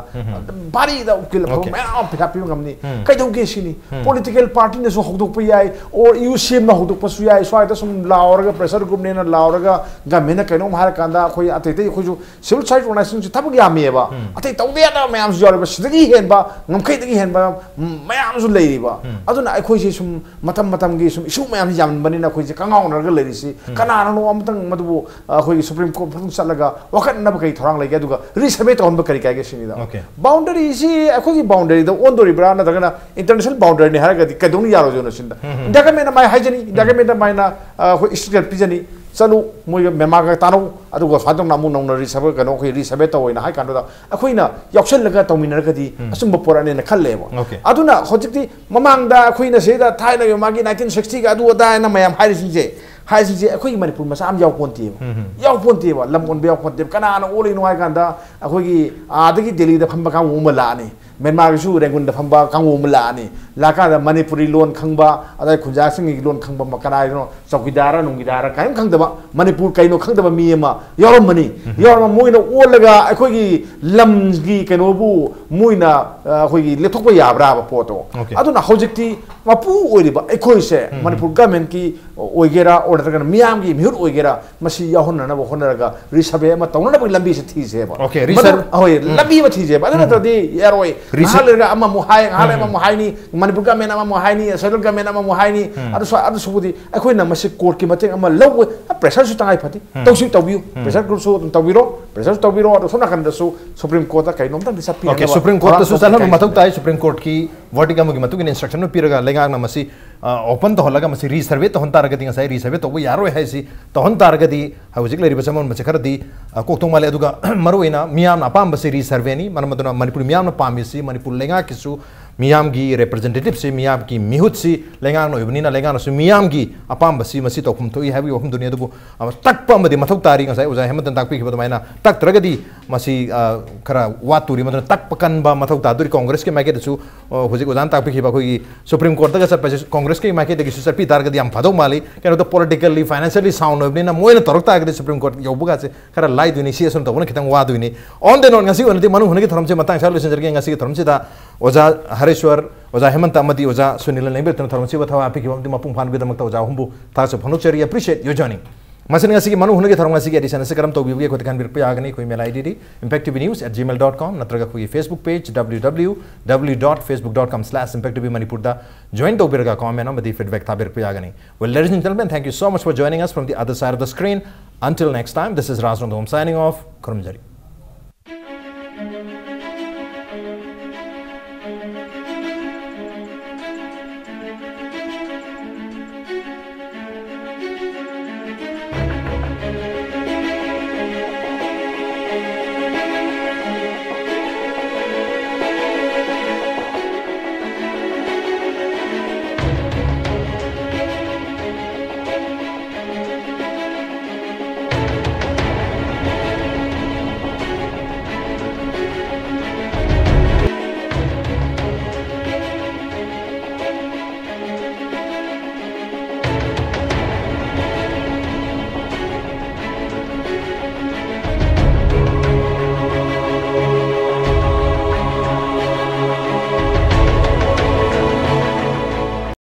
बारी दा उकिल मैं पिथापि गमनी कइदौगे सिनी पॉलिटिकल पार्टी ने सो हौदोक पयाय और यूसीएम ना हौदोक पसु याय स्वाइदा सुम लावरगा प्रेशर ग्रुप ने लावरगा गवर्नमेंट ने कइनो मार कांदा खोय अतैते खोजु सिविल सोसाइटी ऑर्गेनाइजेशन थबग यामेबा अतै तौदे ना मैम जोरबा सिदगी हेनबा ngमखैदगी हेनबा मैम जो लेरिबा अदुना अखोय से सुम मतम गी सुम इशू मैम जामन बनी अखोई कंगाउनरग लेरिसी कनानो अमतंग मदबु अखोई सुप्रीम कोर्ट फंग चलगा वखनब कई थोरांग लेगे दुगा रिसर्वे तो हम करी कागे सिनिदा बाउंड्री सी अखोई बाउंड्री द ओंदोरी ब्रा नदगना इंटरनेशनल बाउंड्री ने हारगदी कदोनी यारो जोनो सिंदा डगमेन माय हाइजनी डगमेन मायना अखोई स्टेट पिजनी चलो मोय मेमागा तानो अदुगा फादम नामु नौना रिसर्वे कनो अखोई रिसर्वे तो होइना हाइ कानोदा अखोइना यावसन लगा तौमिनरगदी असुम पोराने न खल्लेबो अदुना होजिकती ममांगदा अखोइना सेदा थाइना योमागी 1960 का अदु अदा ना मयाम हाइसिजे अखोई मणिपुर मसाम यावपोंतेबा लमोन बेयावपोंते कनाना ओलिनो हाइ कांदा अखोई आदगी दिल्ली दा फंबा का उमलानी मेनमागसु रेंगुन दा फंबा कांगो उमलानी लाका मणिपुरी लोन खंबा अदा खुंजा सिंगी लोन खंबा मकनाइनो चौकीदार नुंगीदार कायम खंदबा मणिपुर कइनो खंदबा मियमा यारमनी मोइना ओलगा अखोई लमगी कइनोबु मोइना अखोई लेथोकबा याब्राबा पोतो अदुना हौजिकती मपु ओइरिबा अखोइसे मणिपुर गवर्नमेंट की ओइगेरा और नतगना मियाम की मिहुर ओइगेरा मसी याहोनना होनरगा रिसर्वे अमा तौनना लंबी से थीजेबा ओके रिसर्वे होय लंबी थीजेबा अदुनतदी यारोय हालरगा अमा मुहाय हाले अमा मुहायनी मणिपुर गवर्नमेंट अमा मुहायनी सेंट्रल गवर्नमेंट अमा मुहायनी अदु सुबुदी अखोइना मसी कोर्ट की मते अमा लव प्रेशर सु तांगाय फति तौसि तौबियु प्रेशर ग्रुप सु तौबिरो प्रेशर तौबिरो अदु सोना कंदसु सुप्रीम कोर्ट ता कइनोम ता दिसपि ओके सुप्रीम कोर्ट सु चलन मथौ ताई सुप्रीम कोर्ट की वर्टिकल मुगी मतुगिन इंस्ट्रक्शन पिरगा लेगांग मसी ओपन तो हलगा मसी रिसर्वे तो हन तारगदी ngasai रिसर्वे तो यारो है सी तो हन तारगदी हौजिक लेरिबा समन मसे खरदी कोक्तोंग माले अदुगा मरोइना मियाम अपाम बसे रिसर्वे नि मनमदुना मणिपुर मियाम न पामिसी मणिपुर लेंगा किसु मियाम की रिप्रेजेंटेटिव से मियाम की मिहुत से लेंगा नोइबनिना लेंगा नसु मियाम की अपाम बसी मसी तोखुम तोइ हैबि ओखुम दुनिया दुबु तकप मदि मथौ तारी ngasai उजा हेमतन ताकपि खिबद माइना तक तरगदी मसी खरा वातुरी मदन तक पकनबा मथौ तादुरी कांग्रेस के माइके दसु हुजिक उजान ताकपि खिबा खोइ सुप्रीम कोर्ट तक सर कांग्रेस के माइके दगि सरपि तारगदी हम फदौ माली केनो तो पॉलिटिकली फाइनेंशियली साउंड होबनिना मोइना तरक तागदि सुप्रीम कोर्ट यौबुगा से खरा लाइ दुनि सिएसन तबन खितंग वा दुनि ऑन द नोन ngasi ओनदि मनु हुनगे थरमसे मतंग साल सेंजरगे ngasi थरमसे दा ओजा हरेश्वर ओजा हेमंत अमदी ओजा सुनील नेबे थरमसे बथवा आपि किबम मपुंग फान बेदमक ओजा हुंबु तासे फनुचरी अप्रिशिएट यू जॉइनिंग मसन ngasi मनु हुनगे थरम ngasi एडिशन से करम तोबिबगे खोत खान बिरप यागनी कोई मेल आईडी impactvnews@gmail.com नत्रगा कोई फेसबुक पेज www.facebook.com/impactvmanipur दा join तोबिरगा कमेंट अमदी फीडबैक था बिरप यागनी well ladies and gentlemen thank you so much for joining us from the other side of the screen until next time this is Raj Random signing off Kurumjari